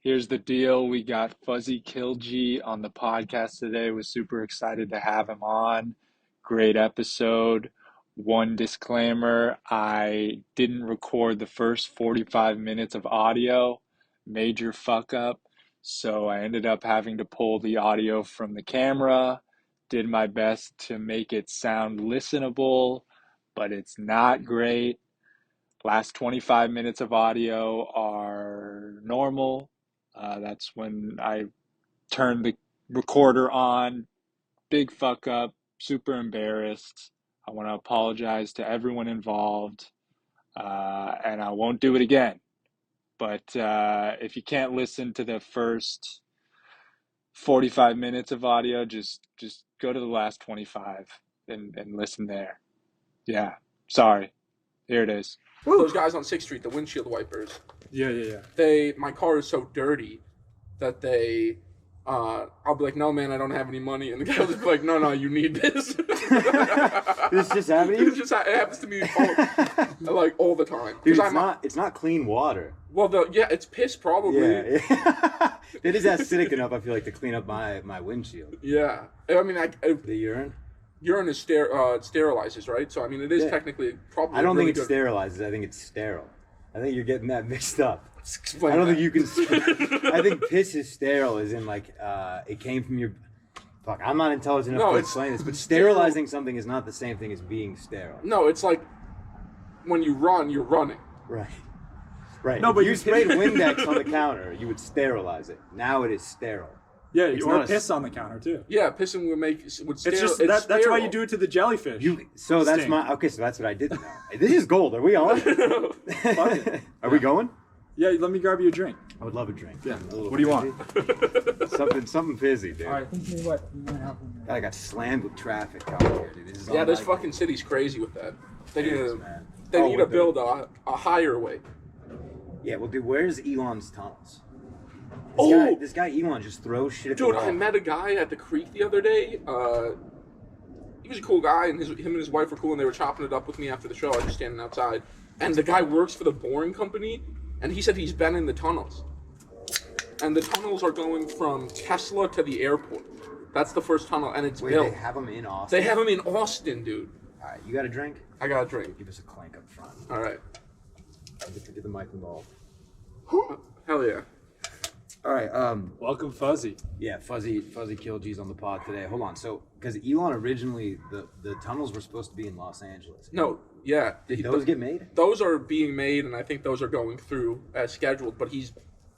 Here's the deal. We got Fuzzy Khilji on the podcast today. Was super excited to have him on. Great episode. One disclaimer, I didn't record the first 45 minutes of audio. Major fuck up. So I ended up having to pull the audio from the camera. Did my best to make it sound listenable, but it's not great. Last 25 minutes of audio are normal. That's when I turned the recorder on. Big fuck up. Super embarrassed. I want to apologize to everyone involved. And I won't do it again. But if you can't listen to the first 45 minutes of audio, just go to the last 25 and listen there. Yeah. Sorry. Here it is. Those guys on 6th Street, the windshield wipers. Yeah. My car is so dirty that I'll be like, no, man, I don't have any money. And the guy will just be like, no, you need this. This just happened to you? It happens to me all the time. Dude, it's not clean water. Well, it's piss probably. Yeah. It is acidic enough, I feel like, to clean up my windshield. Yeah. I mean, the urine? Urine is it sterilizes, right? So, I mean, it is technically probably I don't really think it sterilizes. I think it's sterile. I think you're getting that mixed up. Explain I don't that. think you can... I think piss is sterile, as in, like, it came from your... Fuck, I'm not intelligent enough to explain this, but sterilizing something is not the same thing as being sterile. No, it's like when you run, you're running. Right. No, if but you sprayed Windex on the counter, you would sterilize it. Now it is sterile. Yeah, It's or not piss on the counter too. Yeah, pissing would It's just that's why sterile. you do it to the jellyfish. So that's Sting. so that's what I did know. This is gold. Are we on? it. Are we going? Yeah, let me grab you a drink. I would love a drink. Yeah. A little What do you want? fizzy. Something fizzy, dude. All right. God, I got slammed with traffic out here, dude. This is This unlike- fucking city's crazy with that. They It need is, to man. they need to with the- build a higher way. Yeah, well, dude, where's Elon's tunnels? Oh! This guy Elon just throws shit at the Dude, wall. I met a guy at the creek the other day. He was a cool guy, and him and his wife were cool, and they were chopping it up with me after the show. I was just standing outside. And the guy works for the boring company, and he said he's been in the tunnels. And the tunnels are going from Tesla to the airport. That's the first tunnel, and it's Wait, built. they have him in Austin? They have him in Austin, dude. All right, you got a drink? I got a drink. Give us a clank up front. All right. I'll get the mic involved. Hell yeah. All right, Welcome, Fuzzy. yeah, Fuzzy Khilji's on the pod today. Hold on, so, because Elon originally, the tunnels were supposed to be in Los Angeles. No, yeah. Did those get made? Those are being made, and I think those are going through as scheduled. But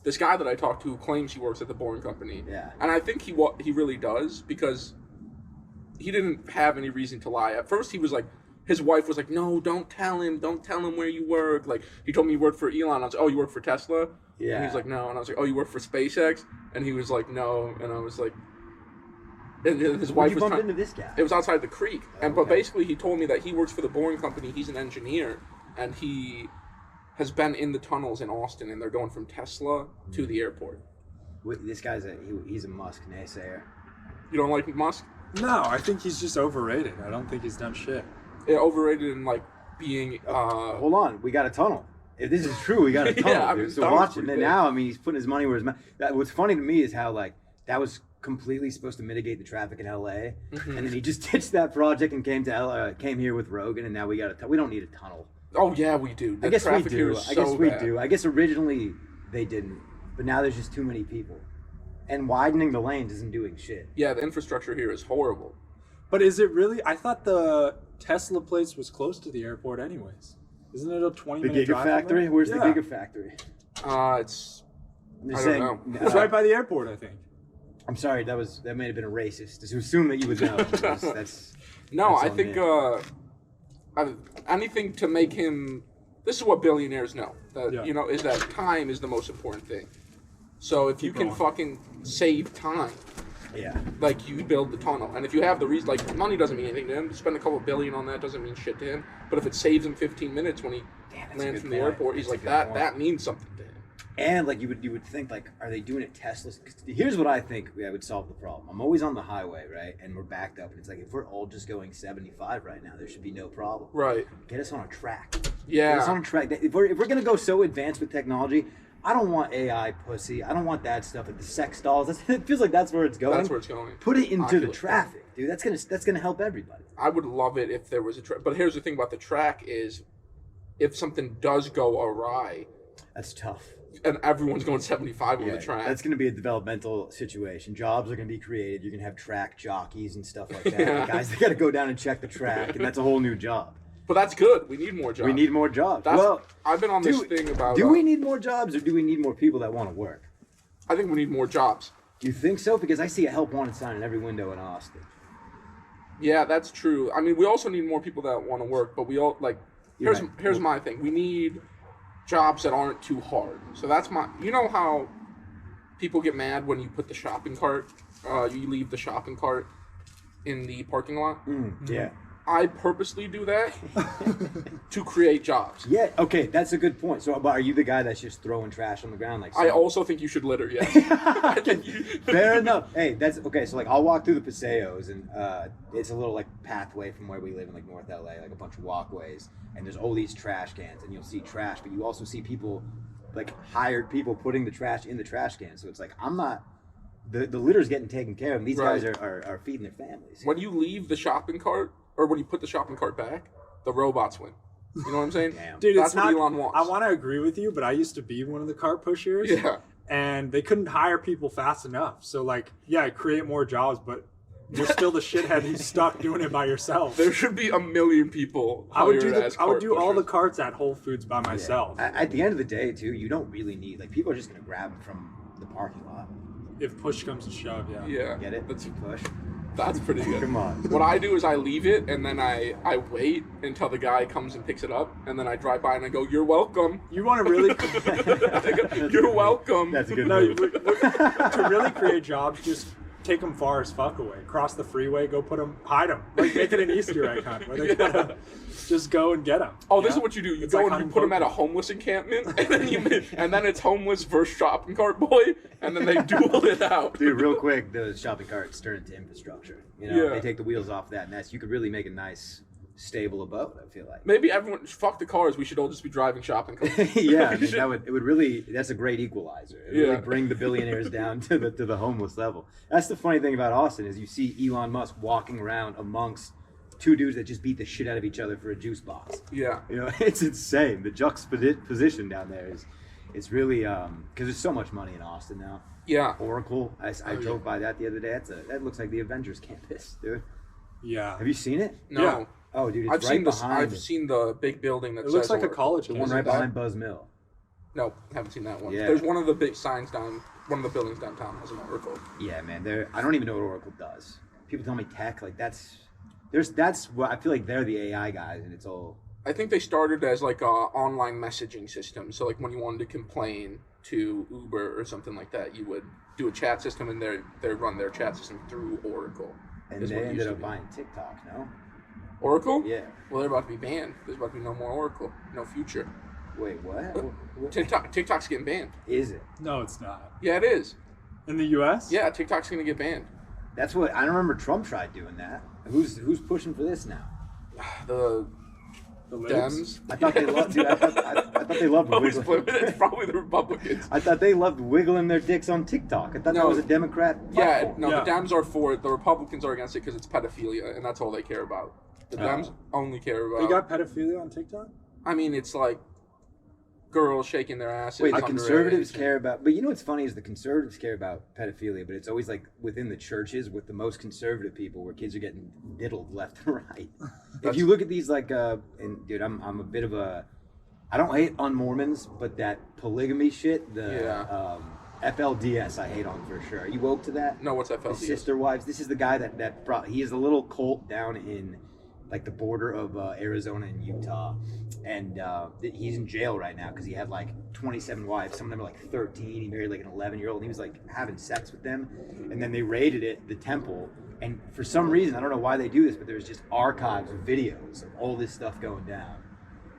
this guy that I talked to claims he works at the boring company. Yeah. And I think he really does, because he didn't have any reason to lie. At first, he was like, his wife was like, no, don't tell him where you work. Like, he told me you worked for Elon. I was like, oh, you work for Tesla? Yeah. And he's like, no. And I was like, oh, you work for SpaceX? And he was like, no. And I was like, and his Where'd wife you was bump kind into this guy? It was outside the creek. But okay. basically he told me that he works for the boring company. He's an engineer, and he has been in the tunnels in Austin, and they're going from Tesla to the airport. This guy's he's a Musk naysayer. You don't like Musk? No, I think he's just overrated. I don't think he's done shit. Yeah, overrated in like being Hold on, we got a tunnel. If this is true, we got a tunnel. Yeah, I dude. mean, So tunnel's watch it. pretty And big. now, I mean, he's putting his money where his mouth. What's funny to me is how like that was completely supposed to mitigate the traffic in LA, and then he just ditched that project and came here with Rogan, and now we got we don't need a tunnel. Oh yeah, we do. The I guess we traffic here do. is I guess so we bad. do. I guess originally they didn't, but now there's just too many people, and widening the lanes isn't doing shit. Yeah, the infrastructure here is horrible. But is it really? I thought the Tesla place was close to the airport anyways. Isn't it a 20-minute drive? Gigafactory? Where's the Gigafactory? It's I'm I just don't saying. know. It's right by the airport, I think. I'm sorry, that may have been a racist to assume that you would know. That's no. That's I on think anything to make him. This is what billionaires know. That Yeah. is that time is the most important thing. So if you Keep can going. fucking save time, yeah. like you build the tunnel, and if you have the reason, like money doesn't mean anything to him. Spend a couple billion on that doesn't mean shit to him. But if it saves him 15 minutes when he Damn, that's a lands good from the point. airport, he's That's a like good that. point. That means something to him. And like you would think like, are they doing it Teslas? 'Cause here's what I think would solve the problem. I'm always on the highway, right? And we're backed up, and it's like if we're all just going 75 right now, there should be no problem. Right. Get us on a track. Get us Yeah. on a track. If we're gonna go so advanced with technology, I don't want AI pussy. I don't want that stuff. Like the sex dolls. It feels like that's where it's going. That's where it's going. Put it into the Oculus. traffic, dude. That's gonna help everybody. I would love it if there was a track. But here's the thing about the track is, if something does go awry, That's tough. and everyone's going 75 on the track. That's going to be a developmental situation. Jobs are going to be created. You're going to have track jockeys and stuff like that. Yeah. Guys, they got to go down and check the track, and that's a whole new job. But that's good. We need more jobs. We need more jobs. That's, well, I've been on this thing about. do we need more jobs, or do we need more people that want to work? I think we need more jobs. Do you think so? Because I see a help wanted sign in every window in Austin. Yeah, that's true. I mean, we also need more people that want to work, but we all like. You're Here's right. here's my thing. We need jobs that aren't too hard. So that's my. You know how people get mad when you put the shopping cart, you leave the shopping cart in the parking lot. Yeah. I purposely do that to create jobs. Yeah. Okay, that's a good point. So, but are you the guy that's just throwing trash on the ground like? I also think you should litter. Yes. I think you- Fair enough. Hey, that's okay. So like, I'll walk through the Paseos, and it's a little like pathway from where we live in like North LA, like a bunch of walkways, and there's all these trash cans, and you'll see trash, but you also see people, like hired people, putting the trash in the trash can. So it's like I'm not. The litter's getting taken care of. And these Right. guys are feeding their families. When you leave the shopping cart, or when you put the shopping cart back, the robots win. You know what I'm saying? Damn. Dude, That's it's what not. Elon wants. I want to agree with you, but I used to be one of the cart pushers. Yeah. And they couldn't hire people fast enough. So like, yeah, create more jobs, but you're still the shithead who's stuck doing it by yourself. There should be 1 million people. I would hired do as I would cart do all the pushers. carts at Whole Foods by myself. At the end of the day, too, you don't really need like people are just gonna grab it from the parking lot. If push comes to shove, yeah. Yeah. Get it? That's Push. That's pretty good. Come on. What I do is I leave it and then I wait until the guy comes and picks it up, and then I drive by and I go, "You're welcome." You want to really I go, "You're welcome." That's a good no, move. to really create jobs, just take them far as fuck away. Cross the freeway, go put them, hide them. Like make it an Easter egg hunt where they gotta just go and get them. Oh, this is what you do. You It's go like and you hunting put them at a Pokemon. homeless encampment, and then it's homeless versus shopping cart boy, and then they duel it out. Dude, real quick, the shopping carts turn into infrastructure. You know, Yeah. they take the wheels off that mess. You could really make a nice, stable abode. I feel like. Maybe everyone fuck the cars. We should all just be driving shopping carts. Yeah, I mean, it would really. That's a great equalizer. It would Yeah. really bring the billionaires down to the homeless level. That's the funny thing about Austin is you see Elon Musk walking around amongst two dudes that just beat the shit out of each other for a juice box. Yeah. You know, it's insane. The juxtaposition down there is, it's really because there's so much money in Austin now. Yeah. Oracle, I Oh, drove by that the other day. That looks like the Avengers campus, dude. Yeah. Have you seen it? No. Yeah. Oh, dude, it's I've right seen this. behind. I've seen the big building that It looks says like a Oracle. college the one campus. right behind Buzz Mill. No, haven't seen that one. Yeah. There's one of the big signs down. One of the buildings downtown has an Oracle. Yeah, man. I don't even know what Oracle does. People tell me tech, like that's what I feel like they're the AI guys, and it's all. I think they started as like a online messaging system. So like when you wanted to complain to Uber or something like that, you would do a chat system, and they run their chat system through Oracle. And is they what it ended used to up be. buying TikTok, no? Oracle? Yeah. Well, they're about to be banned. There's about to be no more Oracle, no future. Wait, what? What TikTok's getting banned. is it? No, it's not. Yeah, it is. In the U.S. Yeah, TikTok's gonna get banned. That's what I remember. Trump tried doing that. Who's pushing for this now? The The libs. Dems. I thought they loved. Dude, I thought they loved Always wiggling. flipping. It's probably the Republicans. I thought they loved wiggling their dicks on TikTok. I thought that No. was a Democrat. Yeah, platform. no, Yeah. the Dems are for it. The Republicans are against it because it's pedophilia, and that's all they care about. The Dems only care about. They got pedophilia on TikTok? I mean, it's like girls shaking their asses. Wait, the underage. conservatives care about, but you know what's funny is the conservatives care about pedophilia, but it's always like within the churches with the most conservative people where kids are getting diddled left and right. If you look at these like, and dude, I'm a bit of a, I don't hate on Mormons, but that polygamy shit, the FLDS, I hate on for sure. Are you woke to that? No, what's The FLDS? sister wives. This is the guy that brought. He is a little cult down in like the border of Arizona and Utah, and he's in jail right now because he had like 27 wives. Some of them are like 13. He married like an 11-year-old. He was like having sex with them, and then they raided the temple. And for some reason, I don't know why they do this, but there's just archives of videos of all this stuff going down.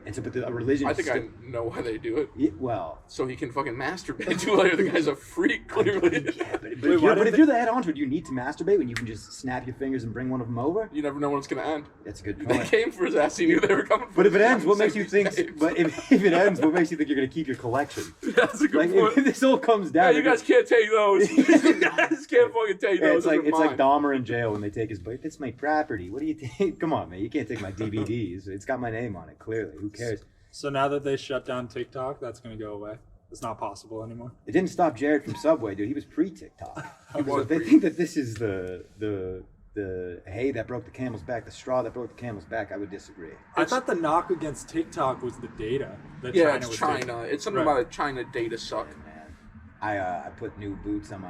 And so, but the religion. I is think still, I know why they do it. Yeah, well, So he can fucking masturbate too later. The guy's a freak, clearly. yeah, but Wait, why did if you're the head honcho, do you need to masturbate when you can just snap your fingers and bring one of them over? You never know when it's gonna end. That's a good They point. came for his ass. He knew they were coming for But if his it ass ends, what makes you same think? time. But if it ends, what makes you think you're gonna keep your collection? That's a good Like point. if this all comes down, Yeah, you guys can't take those. You guys can't fucking take Yeah, those. it's like mine. Dahmer in jail when they take his. But it's my property. What do you think? Come on, man. You can't take my DVDs. It's got my name on it. Clearly, who cares? So now that they shut down TikTok, that's going to go away. It's not possible anymore. It didn't stop Jared from Subway, dude. He was pre-TikTok. He So was if they pre- think that this is the hay that broke the camel's back, the straw that broke the camel's back, I would disagree. I thought the knock against TikTok was the data that Yeah, China it's was China. taking. It's something Right. about a China data suck. Man, I put new boots on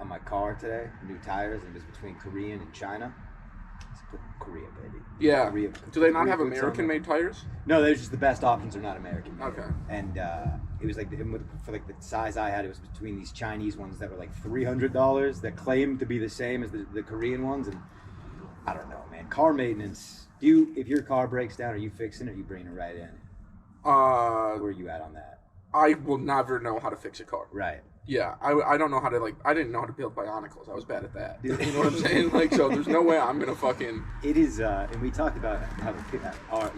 my car today, new tires, and it was between Korean and China. Let's put Korea, baby. Yeah. Korea, Do they not Korea have boots on American-made tires? No, they're just the best options are not American. Okay. And it was like for like the size I had, it was between these Chinese ones that were like $300 that claimed to be the same as the Korean ones, and I don't know, man. Car maintenance. If your car breaks down, are you fixing it? Or are you bringing it right in? Where are you at on that? I will never know how to fix a car. Right. Yeah, I don't know how to I didn't know how to build Bionicles. I was bad at that. You know what I'm saying? Like, so there's no way I'm gonna fucking. It is, and we talked about how our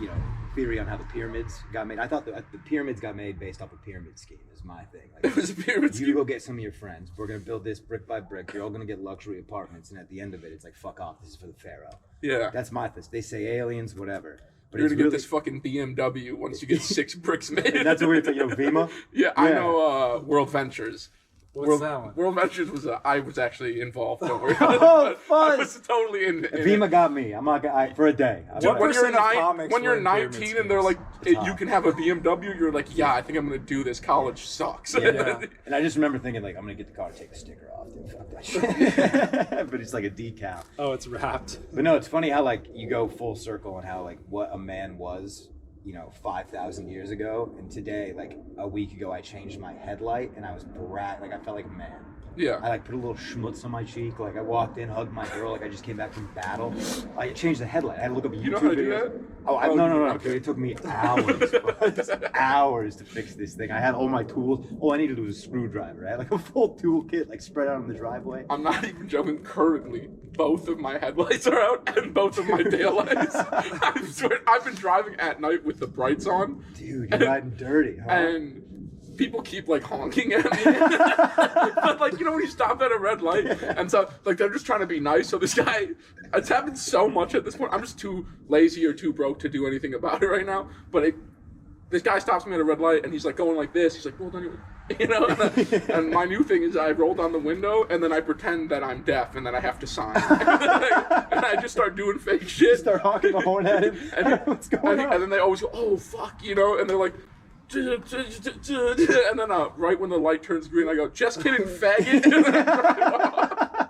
theory on how the pyramids got made. I thought the pyramids got made based off a pyramid scheme. Is my thing. Like, It was a pyramid you scheme. go get some of your friends. We're gonna build this brick by brick. You're all gonna get luxury apartments, and at the end of it, it's like fuck off. This is for the pharaoh. Yeah. That's my thing. They say aliens, whatever. But You're it's gonna get really, this fucking BMW once you get 6 bricks made. That's what we're talking. Vima. Yeah, I Yeah. know. World Ventures. What's that one? World Ventures was I was actually involved. Don't worry. Oh, fun. I was totally in Vima got me. I'm not gonna for a day. What when you're percent of comics when were you're in pyramid 19 and they're like, It's you hot. can have a BMW, you're like, yeah, I think I'm gonna do this. College sucks. Yeah. And I just remember thinking like, I'm gonna get the car, take the sticker off, dude. Fuck that shit. But it's like a decal. Oh, it's wrapped. But no, it's funny how like you go full circle and how like what a man was, 5,000 years ago, and today, like a week ago, I changed my headlight and I was like I felt like a man. Yeah. I like put a little schmutz on my cheek. Like I walked in, hugged my girl. Like I just came back from battle. I changed the headlight. I had to look up a YouTube You know how to do video. that? Oh, no. Okay. It took me hours, bro. Just hours to fix this thing. I had all my tools. All I needed was a screwdriver. I had like a full toolkit, like spread out on the driveway. I'm not even joking. Currently, both of my headlights are out and both of my taillights. I swear, I've been driving at night with the brights on, Dude, you're riding dirty, huh? and people keep like honking at me. But like, when you stop at a red light, and so like they're just trying to be nice. So this guy, it's happened so much at this point. I'm just too lazy or too broke to do anything about it right now. But this guy stops me at a red light, and he's like going like this. He's like, roll down your, And my new thing is I roll down the window, and then I pretend that I'm deaf, and then I have to sign. And I just start doing fake shit. Start honking the horn at him. And, What's going on? and then they always go, oh fuck, and they're like. And then right when the light turns green, I go, just kidding, faggot. And then I drive off.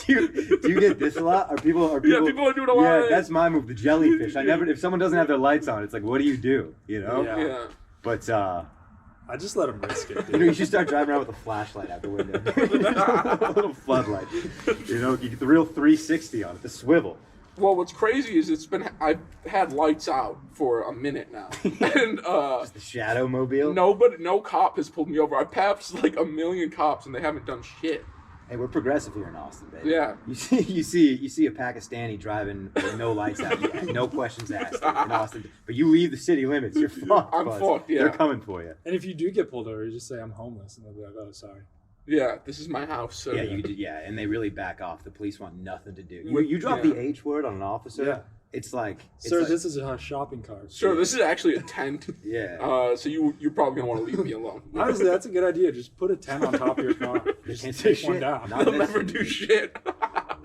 do you get this a lot? Are people Yeah, people are doing a lot Yeah, of it. that's my move. The jellyfish. If someone doesn't have their lights on, it's like, what do you do? Yeah. Yeah. But I just let him risk it. Dude. you should start driving around with a flashlight out the window. A little floodlight. You get the real 360 on it, the swivel. Well, what's crazy is I've had lights out for a minute now, and The shadow mobile. no cop has pulled me over. I've passed like a million cops, and they haven't done shit. Hey, we're progressive here in Austin, baby. Yeah. You see a Pakistani driving with no lights out, no questions asked in Austin. But you leave the city limits, you're fucked. I'm buzz. fucked, yeah. They're coming for you. And if you do get pulled over, you just say I'm homeless, and they'll be like, "Oh, sorry." Yeah, this is my house. So And they really back off. The police want nothing to do. With- You drop yeah. the H word on an officer. Yeah. It's like, Sir, this is a shopping cart. Sure, this is actually a tent. Yeah. So you're probably gonna want to leave me alone. Honestly, that's a good idea. Just put a tent on top of your car. They Just can't say take one shit. down. Not They'll in this never city. do shit.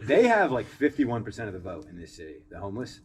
They have like 51% of the vote in this city. The homeless.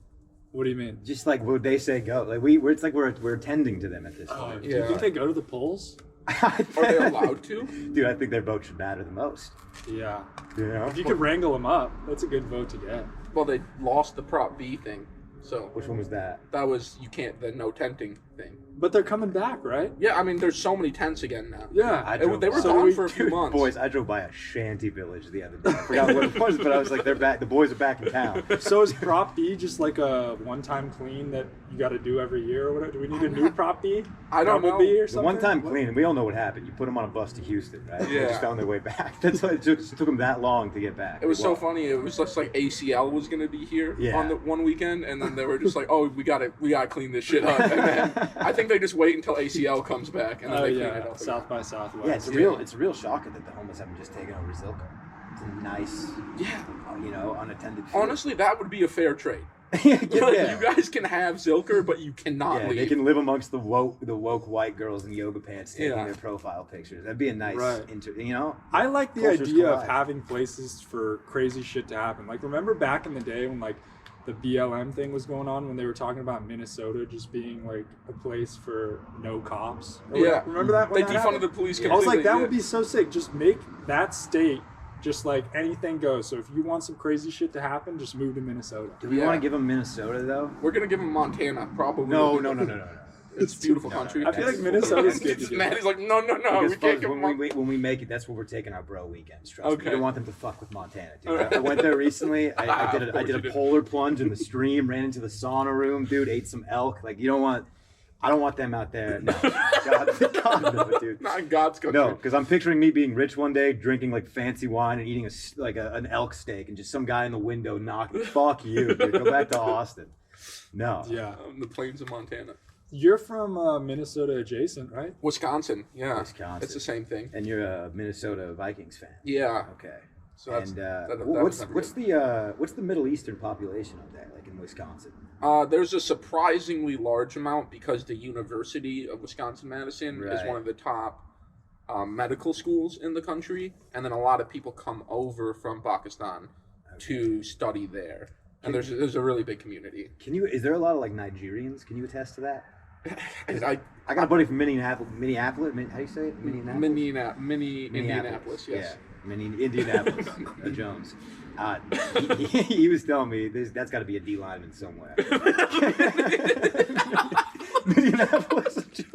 What do you mean? Just like what they say go. Like it's like we're attending to them at this point. Do you think they go to the polls? Are they allowed to? Dude, I think their vote should matter the most. Yeah. You know? If you could wrangle them up, that's a good vote to get. Well, they lost the Prop B thing, so Which one was that? that was the no tenting. thing. But they're coming back, right? Yeah, I mean, there's so many tents again now. Yeah. They were So gone for a few months. Boys, I drove by a shanty village the other day. I forgot what it was, but I was like, they're back. The boys are back in town. So is Prop B just like a one-time clean that you got to do every year or whatever? Do we need a new Prop B? I don't Double know. B or The something? one-time clean, and we all know what happened. You put them on a bus to Houston, right? They Yeah. just found their way back. That's why it took them that long to get back. It was so Wow. funny. It was just like ACL was gonna be here Yeah. on the one weekend, and then they were just like, "Oh, we gotta clean this shit up." And then I think they just wait until ACL comes back, and then Oh, they clean yeah. it up. South by Southwest. Yeah, it's a real shocker that the homeless haven't just taken over Zilker. It's a nice, Yeah. unattended field. Honestly, that would be a fair trade. yeah. You guys can have Zilker, but you cannot Yeah, leave. they can live amongst the woke white girls in yoga pants taking Yeah. their profile pictures. That'd be a nice, Right. I I like the Cultures idea of collide. having places for crazy shit to happen. Like, remember back in the day when, like, the BLM thing was going on when they were talking about Minnesota just being, like, a place for no cops? Or Yeah. whatever? Remember that? when They that defunded happened? the police Yeah. I was completely. like, that yeah. would be so sick. Just make that state just like anything goes. So if you want some crazy shit to happen, just move to Minnesota. Do we Yeah. want to give them Minnesota though? We're gonna give them Montana, probably. No. It's a beautiful No, country. no, I feel like that's- Minnesota's good to do. Maddie's like, no, Because we can't folks, give them. when we make it, that's where we're taking our bro weekends. Trust me. Okay. We don't want them to fuck with Montana, dude. Alright. I went there recently. I Of did course a you did. polar plunge in the stream, ran into the sauna room, dude. Ate some elk. Like I don't want them out there. No, God no, dude. Not in God's country. No, because I'm picturing me being rich one day, drinking like fancy wine and eating an elk steak, and just some guy in the window knocking. Fuck you, dude. Go back to Austin. No. Yeah. The plains of Montana. You're from Minnesota adjacent, right? Wisconsin, yeah. Wisconsin. It's the same thing. And you're a Minnesota Vikings fan. Yeah. Okay. So that's, And what's what's the Middle Eastern population up there, like in Wisconsin? There's a surprisingly large amount because the University of Wisconsin-Madison is Right. one of the top medical schools in the country, and then a lot of people come over from Pakistan to study there. And there's a really big community. Is there a lot of like Nigerians? Can you attest to that? And I got a buddy from Minneapolis. How do you say it? Indianapolis, yes. Yeah, Indianapolis. Jones. He was telling me that's got to be a D lineman somewhere. Minneapolis Jones.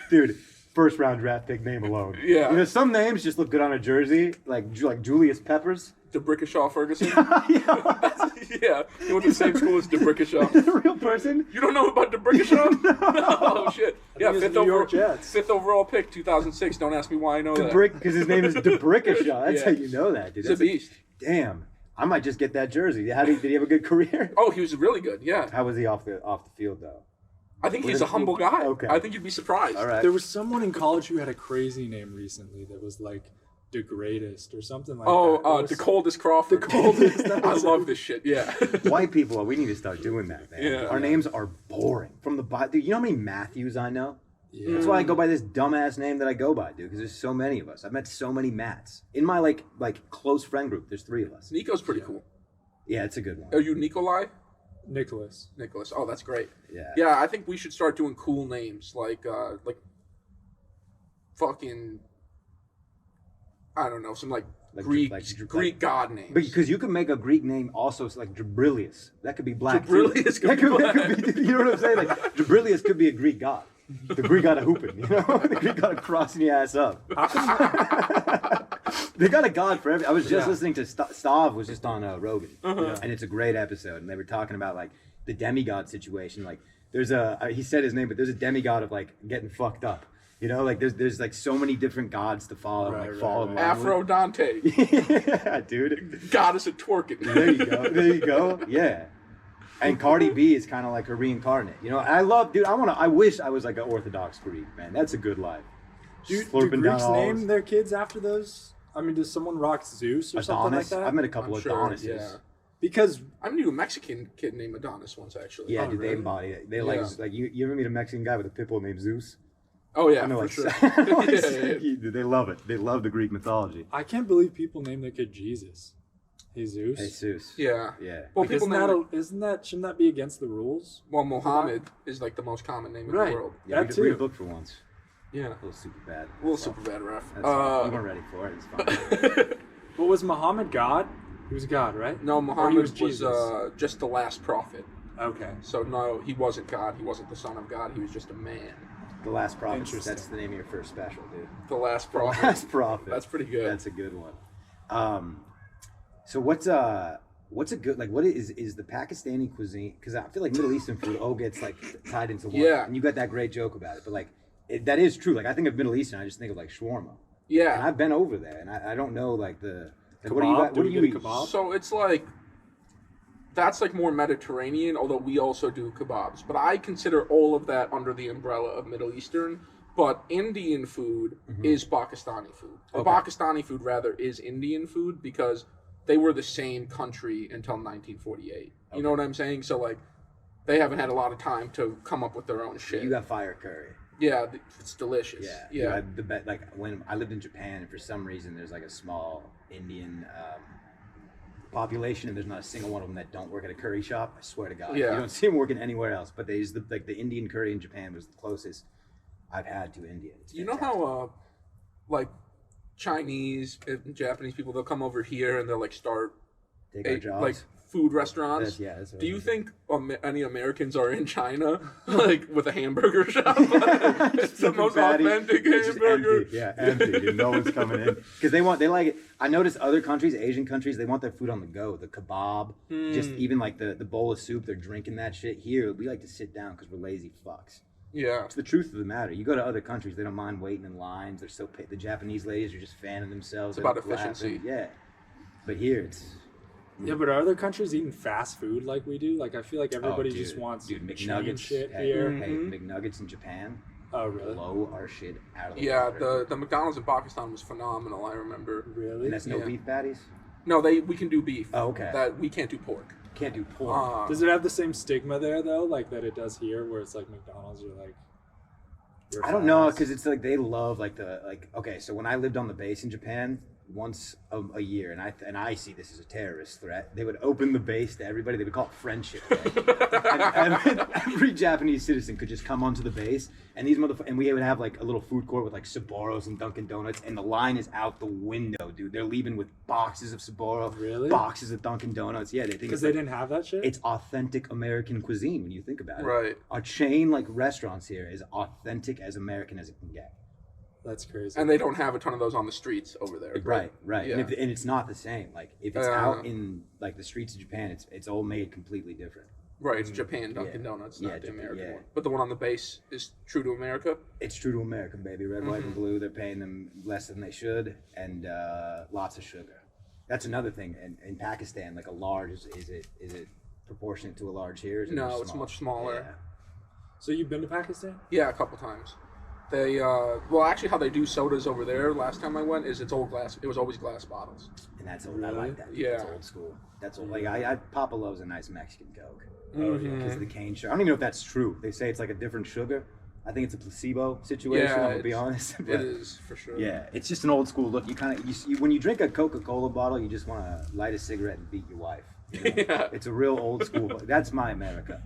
Dude. First round draft pick name alone. Yeah. Some names just look good on a jersey, like Julius Peppers. DeBrickashaw Ferguson. Yeah. Yeah, he went to the same school as DeBrickashaw. Is it a real person? You don't know about DeBrickashaw? No. Oh shit! Yeah, think it's fifth the New York Jets. fifth overall pick, 2006. Don't ask me why I know that. Because his name is DeBrickashaw. That's Yeah. how you know that, dude. He's a That's beast. Damn. I might just get that jersey. Did he have a good career? Oh, he was really good. Yeah, How was he off the field though? I think What he's is- a humble guy. okay. I think you'd be surprised. All right. There was someone in college who had a crazy name recently that was like the greatest or something like Oh, that. It was- the coldest Crawford. The coldest, that I was love it. this shit. Yeah. White people, we need to start doing that, man. Yeah. Our names are boring. Dude, you know how many Matthews I know? Yeah. That's why I go by this dumbass name that I go by, dude, because there's so many of us. I've met so many Matts. In my like close friend group, there's 3 of us. Nico's pretty cool. Yeah, it's a good one. Are you Nikolai? Nicholas. Nicholas. Oh, that's great. Yeah. Yeah, I think we should start doing cool names like fucking, I don't know, some like Greek god names. Because you could make a Greek name also like Jabrilius. That could be black. too. Jabrilius could be that could be, you know what I'm saying? Like Jabrilius could be a Greek god. The Greek god of hooping, you know? The Greek god of crossing your ass up. They got a god for every. I was just listening to Stav was just on Rogan, and it's a great episode, and they were talking about like the demigod situation. Like there's he said his name, but there's a demigod of like getting fucked up. You know, like there's like so many different gods to follow, fall in love with. Aphrodite. Yeah, dude. Goddess of twerking. There you go. Yeah. And Cardi B is kind of like her reincarnate. You know, I wish I was like an Orthodox Greek, man. That's a good life. Do Slurping down Greeks olives. name their kids after those? I mean, does someone rock Zeus or something like Adonis. that? I've met a couple I'm of sure, Adonises. yeah. Because I knew a Mexican kid named Adonis once, actually. Yeah, Oh, dude, they really? embody it. They Yeah. like you ever meet a Mexican guy with a pit bull named Zeus? Oh, yeah, I know, for like, sure. Dude, they love it. They love the Greek mythology. I can't believe people name their kid Jesus. Jesus. Jesus. Yeah. Yeah. Well, Like, people isn't that shouldn't that be against the rules? Well, Mohammed is like the most common name in Right. the world. Yeah, That read a too. book for once. Yeah. A little super bad. A little super bad ref. That's fine. We weren't ready for it. It's fine. What was Muhammad God? He was God, right? No, Or he Muhammad was Jesus. just the last prophet. Okay. So no, he wasn't God. He wasn't the son of God. He was just a man. The Last Prophet. Interesting. That's the name of your first special, dude. The Last The Prophet. Last Prophet. That's pretty good. That's a good one. So what's a good, like, what is the Pakistani cuisine? Because I feel like Middle Eastern food all gets like tied into one. Yeah. And you got that great joke about it, but like that is true. Like I think of Middle Eastern, I just think of like shawarma. And Yeah. I've been over there, and I don't know like the like, Kebab? what do you got? Do What we do you get eat? a kebab? So it's like that's like more Mediterranean, although we also do kebabs. But I consider all of that under the umbrella of Middle Eastern. But Indian food is Pakistani food. Or Okay. Pakistani food, rather, is Indian food because they were the same country until 1948. You know what I'm saying? So, like, they haven't had a lot of time to come up with their own shit. You got fire curry. Yeah, it's delicious. Yeah, Yeah. Dude, like when I lived in Japan, and for some reason there's like a small Indian population, and there's not a single one of them that don't work at a curry shop. I swear to God, Yeah. you don't see them working anywhere else. But they use the Indian curry in Japan was the closest I've had to India. It's You know fantastic. how, like, Chinese and Japanese people, they'll come over here and they'll, like, start, Take our jobs. like, food restaurants? That's what Do I you mean. think any Americans are in China, like, with a hamburger shop? It's the most authentic It's just hamburger. empty. Yeah, empty. Dude. No one's coming in because they like it. I noticed other countries, Asian countries, they want their food on the go. The kebab, just even like the bowl of soup, they're drinking that shit. Here, we like to sit down because we're lazy fucks. Yeah. It's the truth of the matter. You go to other countries, they don't mind waiting in lines. They're so the Japanese ladies are just fanning themselves. It's about They're laughing. efficiency. Yeah, but here it's Yeah, but are other countries eating fast food like we do? Like I feel like everybody just dude, wants dude chain McNuggets shit hey, here. Hey, McNuggets in Japan Oh really? blow our shit out of the Yeah, water. the McDonald's in Pakistan was phenomenal, I remember. Really? And that's no yeah. beef patties. No, we can do beef. Oh, okay. That we can't do pork. Can't do pork. Does it have the same stigma there though, like that it does here, where it's like McDonald's, you're like. you're I don't know fast? because it's like they love like okay, so when I lived on the base in Japan once a year, and I see this as a terrorist threat, they would open the base to everybody. They would call it Friendship Day. and every Japanese citizen could just come onto the base, and and we would have like a little food court with like Sapporo's and Dunkin' Donuts, and the line is out the window, dude. They're leaving with boxes of Sapporo, Really? boxes of Dunkin' Donuts. Yeah, they think Because it's they like, didn't have that shit. it's authentic American cuisine when you think about it. Right. A chain like restaurants here is authentic as American as it can get. That's crazy. And they don't have a ton of those on the streets over there. Right. Yeah. And it's not the same. Like if it's out in like the streets of Japan, it's all made completely different. Right, it's Japan Dunkin' Yeah. Donuts, Yeah, not the Japan, American yeah. one. But the one on the base is true to America. It's true to America, baby. Red, white, and blue. They're paying them less than they should, and lots of sugar. That's another thing. In Pakistan, like a large is it proportionate to a large here? Is it No, much it's smaller? much smaller. Yeah. So you've been to Pakistan? Yeah, a couple times. They well, actually, how they do sodas over there. Last time I went, is it's old glass. It was always glass bottles. And that's old. I Really? like that. Yeah. That's old school. That's old. Like I Papa loves a nice Mexican Coke. Mhm. Because of the cane sugar. I don't even know if that's true. They say it's like a different sugar. I think it's a placebo situation. Yeah, I'm gonna be it's- honest. It But, is for sure. yeah, it's just an old school look. You kind of when you drink a Coca-Cola bottle, you just want to light a cigarette and beat your wife. You know? Yeah. It's a real old school. That's my America.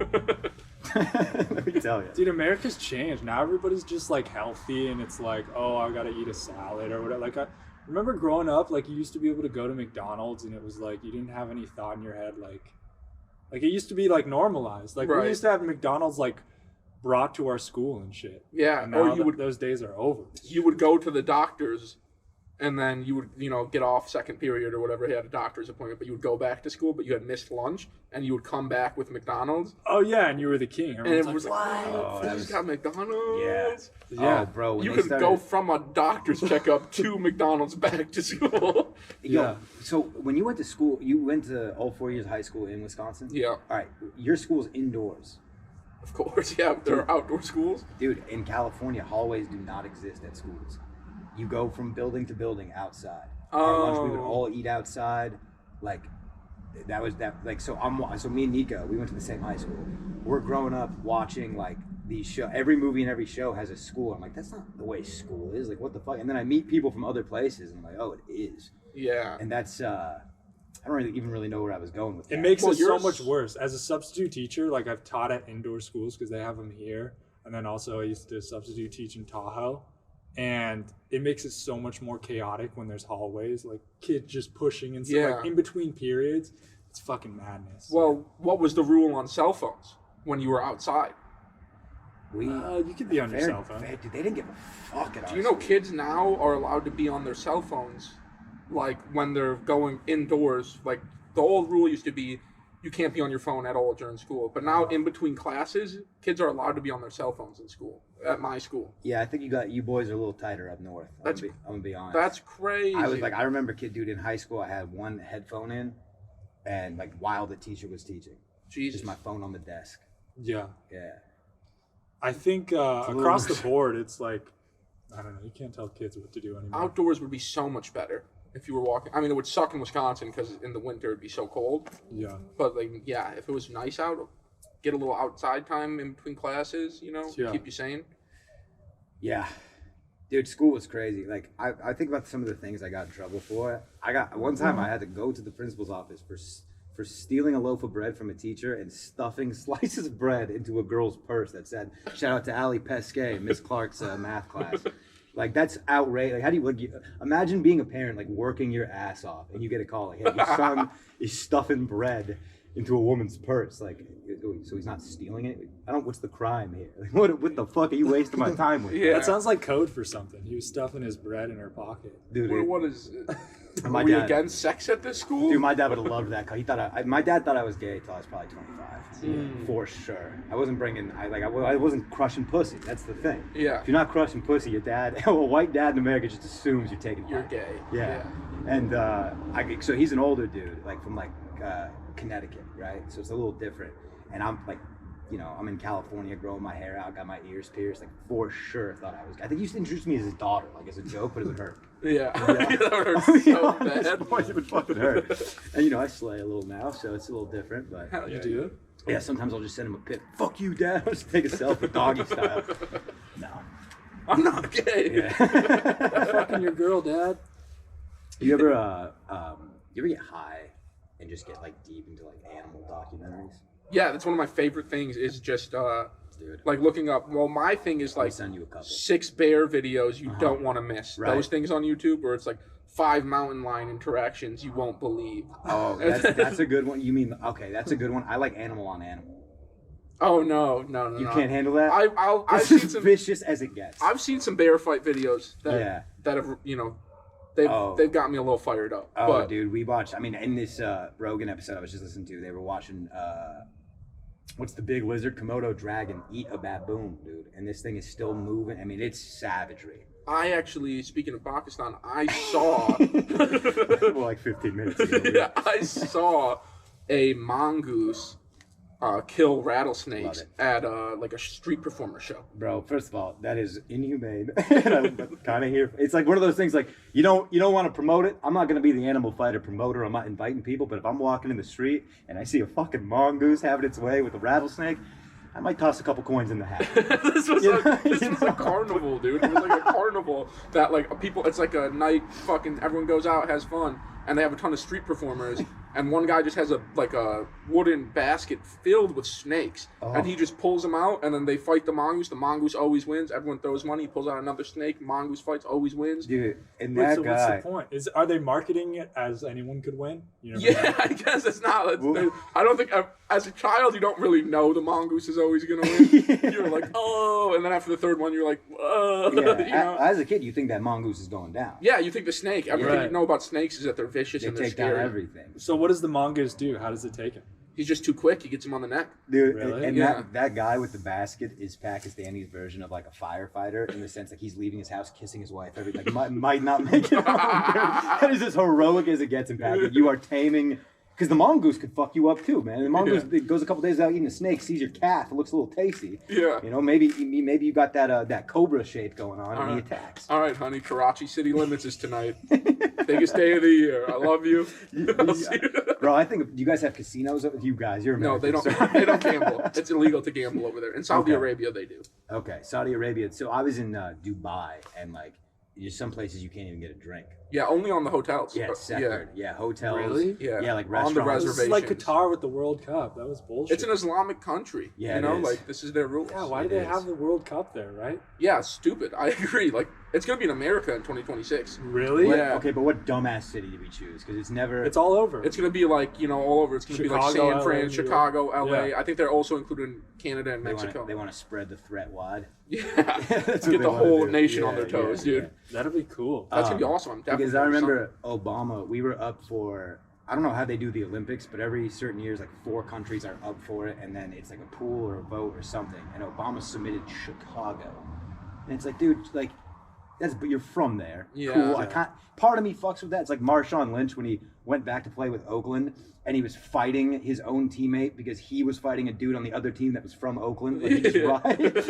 Let me tell you. Dude, America's changed. Now everybody's just like healthy, and it's like, oh, I gotta eat a salad or whatever. Like I remember growing up, like you used to be able to go to McDonald's, and it was like you didn't have any thought in your head, like it used to be like normalized. Like Right. we used to have McDonald's like brought to our school and shit. Yeah, And or now you would those days are over. you would go to the doctor's, and then you would get off second period or whatever. He had a doctor's appointment, but you would go back to school, but you had missed lunch, and you would come back with McDonald's, Oh yeah, and you were the king. and Everyone's it was like, Oh, "Wow, that I was- just got McDonald's." Yeah. Oh, bro. When You they could started, go from a doctor's checkup to McDonald's back to school. Yo, Yeah. So when you went to school, you went to all 4 years of high school in Wisconsin. Yeah, All right. Your school's indoors. of course. Yeah, there are outdoor schools. Dude, in California, hallways do not exist at schools. You go from building to building outside. Our lunch, we would Oh. all eat outside. Like, that was that. Like, so me and Nico, we went to the same high school. We're growing up watching like these show. Every movie and every show has a school. I'm like, that's not the way school is. Like, what the fuck? And then I meet people from other places, and I'm like, oh, it is. Yeah. And that's I don't even really know where I was going with that. It makes Well, it so yours- much worse. As a substitute teacher, like I've taught at indoor schools because they have them here, and then also I used to substitute teach in Tahoe, and it makes it so much more chaotic when there's hallways, like kids just pushing and stuff, Yeah. like in between periods. It's fucking madness. Well, what was the rule on cell phones when you were outside? You could be on your cell phone. Dude, they didn't give a fuck at Do you know kids now are allowed to be on their cell phones, like when they're going indoors? Like the old rule used to be, you can't be on your phone at all during school. But now in between classes, kids are allowed to be on their cell phones in school. At my school. Yeah, I think you boys are a little tighter up north. I'm gonna be honest. That's crazy. I remember, dude, in high school, I had one headphone in, and like while the teacher was teaching, Jesus. just my phone on the desk. Yeah. Yeah. I think across the board, it's like, I don't know, you can't tell kids what to do anymore. Outdoors would be so much better if you were walking. I mean, it would suck in Wisconsin because in the winter it'd be so cold. Yeah. But like, yeah, if it was nice out, get a little outside time in between classes, keep you sane. Yeah. Dude, school was crazy. Like, I think about some of the things I got in trouble for. One time I had to go to the principal's office for stealing a loaf of bread from a teacher and stuffing slices of bread into a girl's purse that said, shout out to Allie Pesquet, Miss Clark's math class. Like, that's outrageous. Like, how do you imagine being a parent, like, working your ass off, and you get a call, like, hey, your son is stuffing bread into a woman's purse. Like, so he's not stealing it? What's the crime here? Like, what the fuck are you wasting my time with? Yeah. That sounds like code for something. He was stuffing his bread in her pocket. Dude, What is it? My Were you dad- against sex at this school? Dude, my dad would have loved that. My dad thought I was gay till I was probably 25, for sure. I wasn't I wasn't crushing pussy. That's the thing. Yeah. If you're not crushing pussy, your dad, a white dad in America just assumes you're taking. You're part. gay. Yeah. And so he's an older dude, like from Connecticut, right? So it's a little different. And I'm like, I'm in California, growing my hair out, got my ears pierced, like for sure thought I was gay. I think he used to introduce me as his daughter, like as a joke, but it would hurt. Yeah. That hurts so bad. It would fucking hurt. And I slay a little now, so it's a little different, but. Hell yeah. You do it? Yeah, sometimes I'll just send him a pic. Fuck you, Dad. I'll just take a selfie, doggy style. No. I'm not gay. Yeah. Fucking your girl, Dad. You ever get high and just get like deep into like animal documentaries? Yeah, that's one of my favorite things is just Dude. like looking up. Well, my thing is I'll like send you a couple. 6 bear videos you don't want to miss. Right. Those things on YouTube where it's like 5 mountain lion interactions you won't believe. Oh, that's a good one. You mean, okay, that's a good one. I like animal on animal. Oh no. You can't handle that? I've This seen is some vicious as it gets. I've seen some bear fight videos that have they've got me a little fired up. Oh, but dude, we watched. I mean, in this Rogan episode I was just listening to, they were watching. What's the big lizard? Komodo dragon eat a baboon, dude, and this thing is still moving. I mean, it's savagery. I actually, speaking of Pakistan, I saw Well, like 15 minutes ago. yeah, I saw a mongoose kill rattlesnakes Love at like a street performer show. Bro, first of all, that is inhumane. And I'm kind of here. It's like one of those things. Like you don't want to promote it. I'm not gonna be the animal fighter promoter. I'm not inviting people. But if I'm walking in the street and I see a fucking mongoose having its way with a rattlesnake, I might toss a couple coins in the hat. This was a carnival, dude. It was like a carnival that like people. It's like a night. Fucking everyone goes out, has fun, and they have a ton of street performers. And one guy just has a wooden basket filled with snakes, and he just pulls them out, and then they fight the mongoose. The mongoose always wins. Everyone throws money. He pulls out another snake. Mongoose fights, always wins. Dude, and Wait, that so guy. what's the point? Are they marketing it as anyone could win? You never Yeah, I guess it's not. I don't think as a child you don't really know the mongoose is always gonna win. You're like, oh, and then after the third one you're like, Yeah, as a kid, you think that mongoose is going down. Yeah, you think the snake. Everything Right. you know about snakes is that they're vicious They and they're take scary. down everything. So what does the mongoose do? How does it take him? He's just too quick. He gets him on the neck. Dude, Really? and Yeah. that guy with the basket is Pakistani's version of like a firefighter in the sense like he's leaving his house kissing his wife every might not make it home. Dude. That is as heroic as it gets in Pakistan. You are taming because the mongoose could fuck you up too, man. The mongoose it goes a couple days without eating a snake, sees your calf, it looks a little tasty. Yeah. Maybe you got that cobra shape going on and he attacks. All right, honey. Karachi City Limits is tonight. Biggest day of the year. I love you. I'll see you. Bro, I think do you guys have casinos? You guys, you're No, Americans. they don't. They don't gamble. It's illegal to gamble over there. In Saudi Okay. Arabia, they do. Okay, Saudi Arabia. So I was in Dubai, and like, there's some places you can't even get a drink. Yeah, only on the hotels. Yeah, it's sectored. Yeah, hotels. Really? Yeah. Yeah, like On the restaurants. This is like Reservations. Qatar with the World Cup. That was bullshit. It's an Islamic country. Yeah, you know, it is. like this is their rules. Yeah, why do It they is. have the World Cup there, right? Yeah, stupid. I agree. Like It's going to be in America in 2026. Really? Yeah. Okay, but what dumbass city did we choose? Because it's never. It's all over. It's going to be like, all over. It's going to be like Chicago, San LA, Fran, New Chicago, LA. Yeah. I think they're also including Canada and they Mexico. want to spread the threat wide. Yeah. That's what Get they the wanna whole do. nation Yeah, on their toes, yeah, dude. yeah. That'd be cool. That's going to be awesome. I'm definitely Because I doing remember Obama, we were up for, I don't know how they do the Olympics, but every certain years, like 4 countries are up for it, and then it's like a pool or a vote or something. And Obama submitted Chicago. And it's like, dude, like, but you're from there. Yeah. Cool. I can't. Part of me fucks with that. It's like Marshawn Lynch when he went back to play with Oakland and he was fighting his own teammate because he was fighting a dude on the other team that was from Oakland. Like,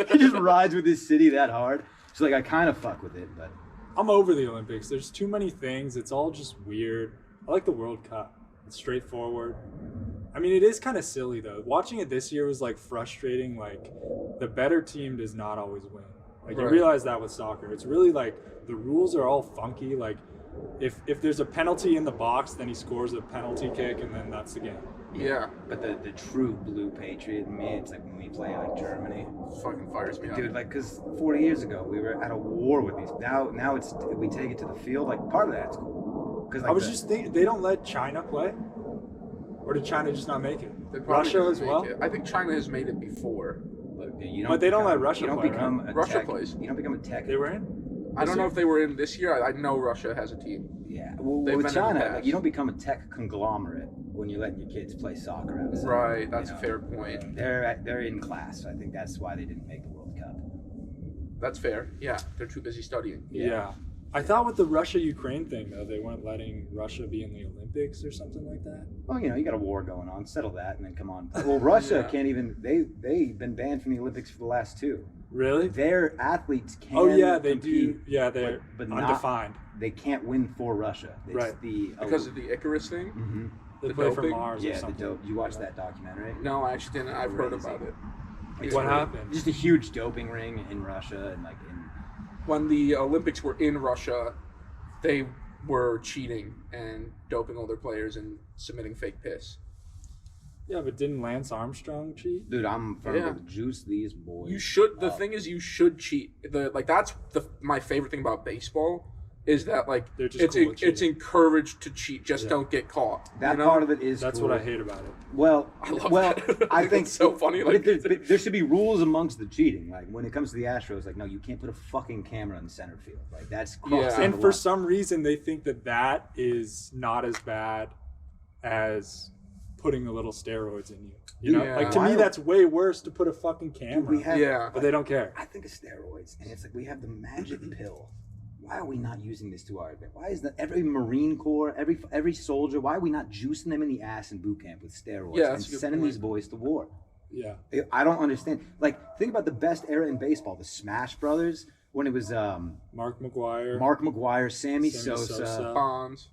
he just rides with his city that hard. So like I kind of fuck with it, but I'm over the Olympics. There's too many things. It's all just weird. I like the World Cup. It's straightforward. I mean, it is kind of silly though. Watching it this year was like frustrating. Like the better team does not always win. Like you Right. realize that with soccer. It's really like the rules are all funky. Like if there's a penalty in the box, then he scores a penalty kick, and then that's the game. Yeah. but the true blue patriot in me, it's like when we play like Germany. Fucking fires me up. Dude, like, because 40 years ago we were at a war with these. Now it's we take it to the field. Like part of that's cool. Because I was just thinking, they don't let China play, or did China just not make it? They probably Russia didn't as make well. it. I think China has made it before. Look, dude, you But they don't become- let Russia You don't play, become right? a Russia tech, plays. You don't become a tech. They were in. I don't know if they were in this year. I know Russia has a team. Yeah, well, They've with been in the China, past. like, you don't become a tech conglomerate when you're letting your kids play soccer outside. Right. That's you a know? fair point. They're in class. I think that's why they didn't make the World Cup. That's fair. Yeah. They're too busy studying. Yeah. I thought with the Russia-Ukraine thing though, they weren't letting Russia be in the Olympics or something like that. Well, you got a war going on. Settle that, and then come on. Well, Russia Yeah. can't even. They've been banned from the Olympics for the last 2. Really? Their athletes can. Oh yeah, they compete, do. Yeah, they're but not- undefined. They can't win for Russia. It's Right. Because of the Icarus thing? hmm They the play for doping? Mars or Yeah, the something. dope. You watched that documentary? No, I actually didn't. I've heard Crazy. about it. It's What crazy. happened? Just a huge doping ring in Russia, and like in. When the Olympics were in Russia, they were cheating and doping all their players and submitting fake piss. Yeah, but didn't Lance Armstrong cheat? Dude, I'm from Yeah. to juice these boys. You should. The up. thing is, you should cheat. That's my favorite thing about baseball is that like They're just cool with it's cheating. encouraged to cheat. Just Yeah. don't get caught. That you know? part of it is. That's cool. what I hate about it. Well, I love well, that. I think It's so funny, But like- there should be rules amongst the cheating. Like when it comes to the Astros, like no, you can't put a fucking camera in center field. Like that's crossing Yeah. And the for line. some reason, they think that is not as bad as putting a little steroids in you. You know, Yeah. like to Why me, don't- that's way worse to put a fucking camera. Dude, we have. Yeah. But they don't care. I think of steroids, and it's like we have the magic pill. Why are we not using this to our advantage? Why is that every Marine Corps, every soldier? Why are we not juicing them in the ass in boot camp with steroids Yeah, and that's a good sending point. these boys to war? Yeah. I don't understand. Like, think about the best era in baseball: the Smash Brothers, when it was Mark McGuire. Mark McGuire, Sammy Sammy Sosa, Sosa. Bonds.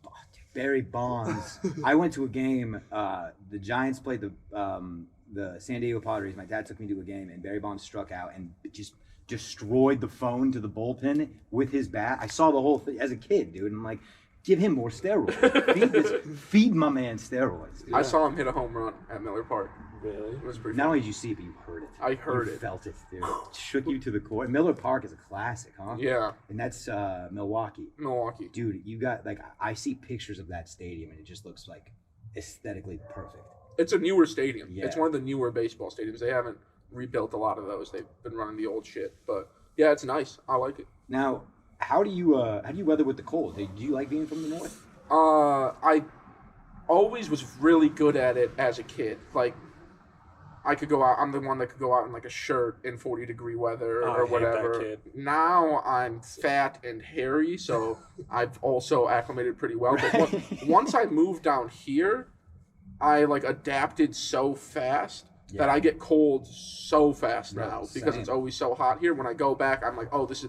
Barry Bonds. I went to a game. The Giants played the San Diego Padres. My dad took me to a game, and Barry Bonds struck out and just destroyed the phone to the bullpen with his bat. I saw the whole thing as a kid, dude. And I'm like, give him more steroids. feed my man steroids. Dude. I saw him hit a home run at Miller Park. Really? It was pretty. Not Fun. only did you see it, but you heard it. I heard you it. Felt it, dude. It shook you to the core. Miller Park is a classic, huh? Yeah, And that's Milwaukee. Milwaukee. Dude, you got like I see pictures of that stadium, and it just looks like aesthetically perfect. It's a newer stadium. Yeah. It's one of the newer baseball stadiums. They haven't rebuilt a lot of those. They've been running the old shit. But yeah, it's nice. I like it. Now, how do you weather with the cold? Do you like being from the north? I always was really good at it as a kid. Like, I could go out. I'm the one that could go out in like a shirt in 40-degree weather Oh, I or hate that whatever. kid. Now I'm fat and hairy, so I've also acclimated pretty well. But once I moved down here, I like adapted so fast that Yeah. I get cold so fast Right, now because same. it's always so hot here. When I go back, I'm like, oh, this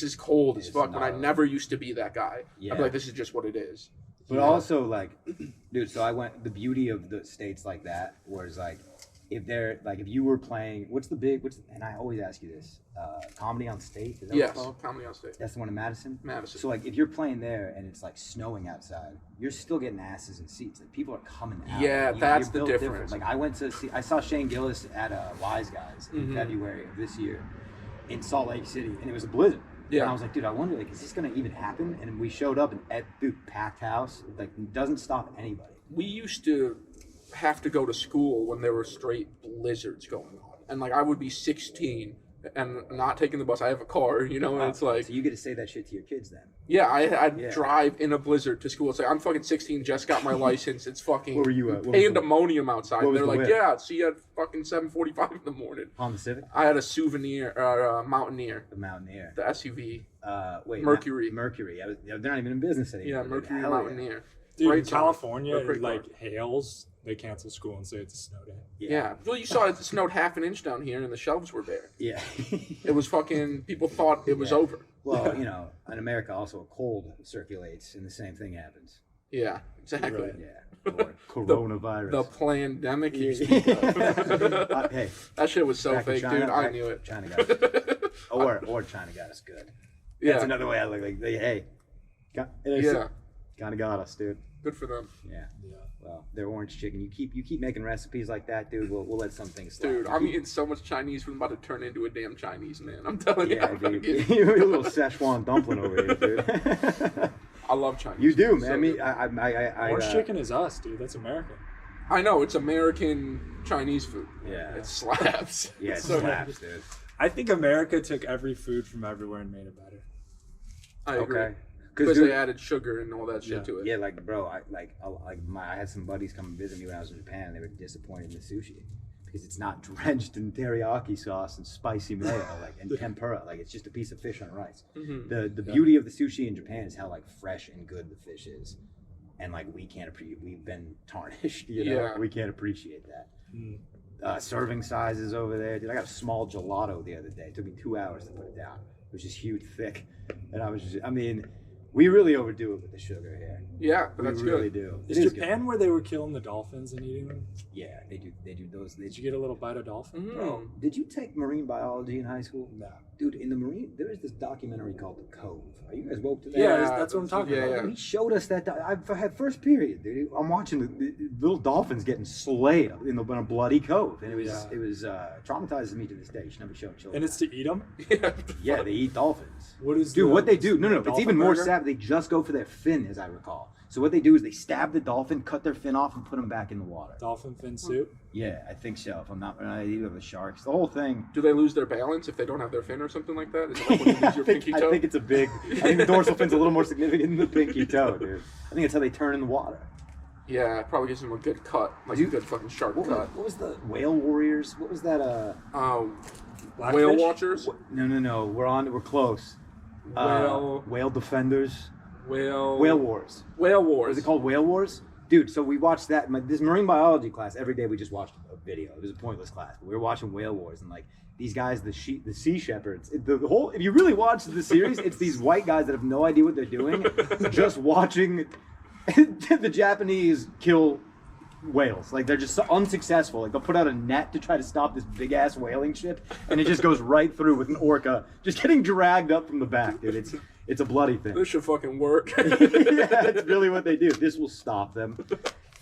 is cold as It's fuck. When I not- never used to be that guy. Yeah. I'd be like, this is just what it is. But also, like, dude, so I went, the beauty of the states like that was like, if you were playing, and I always ask you this, Comedy on State? Is that what Yes, it's called? Comedy on State. That's the one in Madison? Madison. So, like, if you're playing there and it's, like, snowing outside, you're still getting asses in seats. Like, people are coming out. Yeah, Like, that's you're the built difference. different. Like, I saw Shane Gillis at Wise Guys in Mhm. February of this year in Salt Lake City, and it was a blizzard. And I was like, dude, I wonder, like, is this gonna even happen? And we showed up and dude, packed house, like, doesn't stop anybody. We used to have to go to school when there were straight blizzards going on, and like I would be 16 and not taking the bus. I have a car, you know, and it's like, so you get to say that shit to your kids then. yeah, I'd drive in a blizzard to school. It's like, I'm fucking 16, just got my license. It's fucking Where were you at? pandemonium outside. What was They're the like, whip? yeah, see you at fucking 7:45 in the morning. Honda Civic? I had a souvenir, Mountaineer, The Mountaineer. the SUV. Wait. Mercury. Mercury. They're not even in business anymore. Yeah, dude. Mercury Hell yeah. Mountaineer. Dude, Great in car. California, Great it car. like hails, they cancel school and say it's a snow day. Yeah. Well, you saw it snowed half an inch down here and the shelves were bare. Yeah. It was fucking, people thought it was over. Well, you know, in America also a cold circulates and the same thing happens. Yeah, exactly. Right. Yeah. Or coronavirus. The pandemic you speak of. Hey, That shit was so back in fake, China, dude. I knew it. China got us. or China got us good. Yeah. That's another way I look like, hey, Yeah. kind of got us, dude. Good for them. Yeah. Yeah. Well, they're orange chicken. You keep making recipes like that, dude. We'll let some things slide. Dude, I'm eating so much Chinese food, I'm about to turn into a damn Chinese man. I'm telling you. Yeah, dude. You're a little Szechuan dumpling over here, dude. I love Chinese You do, food. man. So I mean, good. Orange chicken is us, dude. That's American. I know, it's American Chinese food. Yeah. It slaps. Yeah, it It's so slaps, dude. I think America took every food from everywhere and made it better. I agree. Okay. Because dude, they added sugar and all that shit Yeah. to it. yeah, like, bro, I had some buddies come and visit me when I was in Japan, and they were disappointed in the sushi because it's not drenched in teriyaki sauce and spicy mayo, like, and tempura. Like, it's just a piece of fish on rice. Mhm. The beauty of the sushi in Japan is how, like, fresh and good the fish is, and like we can't appreciate. We've been tarnished, you know. Yeah. We can't appreciate that. Mm. Serving sizes over there, dude. I got a small gelato the other day. It took me 2 hours to put it down. It was just huge, thick, and I was just. I mean. We really overdo it with the sugar here. Yeah, but that's we really good. do. Is It is Japan where they were killing the dolphins and eating them? good. Yeah, they do. They do those. Did you get a little bite of dolphin? Mm. Bro, did you take marine biology in high school? No. Dude, in the marine, there is this documentary called The Cove. Are you guys woke to that? Yeah, that's what I'm talking yeah, about. yeah. He showed us that. I've had first period, dude. I'm watching the little dolphins getting slayed in a bloody cove, and it was traumatizes me to this day. You should never show children. And it's to eat them? Yeah. yeah, they eat dolphins. What is Dude, the- what they do? No, it's dolphin even more burger? sad. They just go for their fin, as I recall. So what they do is they stab the dolphin, cut their fin off, and put them back in the water. Dolphin fin soup? Yeah, I think so. If I'm not, you have the sharks. The whole thing. Do they lose their balance if they don't have their fin or something like that? Is it like when you lose your pinky toe? I think it's a big. I think the dorsal fin's a little more significant than the pinky toe, dude. I think it's how they turn in the water. Yeah, it probably gives them a good cut, like a Dude, good fucking sharp What cut. was the whale warriors? What was that? Blackfish? Whale watchers, No. We're close. Whale defenders. Whale whale wars. wars. Was it called Whale Wars? Dude, so we watched that. This marine biology class, every day we just watched a video. It was a pointless class. But we were watching Whale Wars, and like these guys, the sea shepherds, the whole, if you really watch the series, it's these white guys that have no idea what they're doing, just watching the Japanese kill whales. Like, they're just so unsuccessful. Like, they'll put out a net to try to stop this big ass whaling ship, and it just goes right through with an orca just getting dragged up from the back, dude. It's a bloody thing. This should fucking work. Yeah, that's really what they do. This will stop them.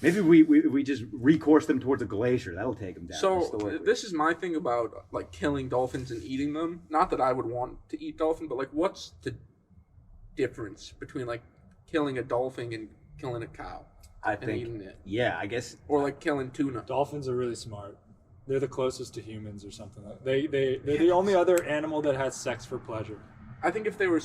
Maybe we just recourse them towards a glacier. That'll take them down. So historically. this is my thing about like killing dolphins and eating them. Not that I would want to eat dolphin, but like, what's the difference between like killing a dolphin and killing a cow I and think, eating it, yeah, I guess. or like killing tuna? Dolphins are really smart. They're the closest to humans or something. They're the only other animal that has sex for pleasure. I think if they were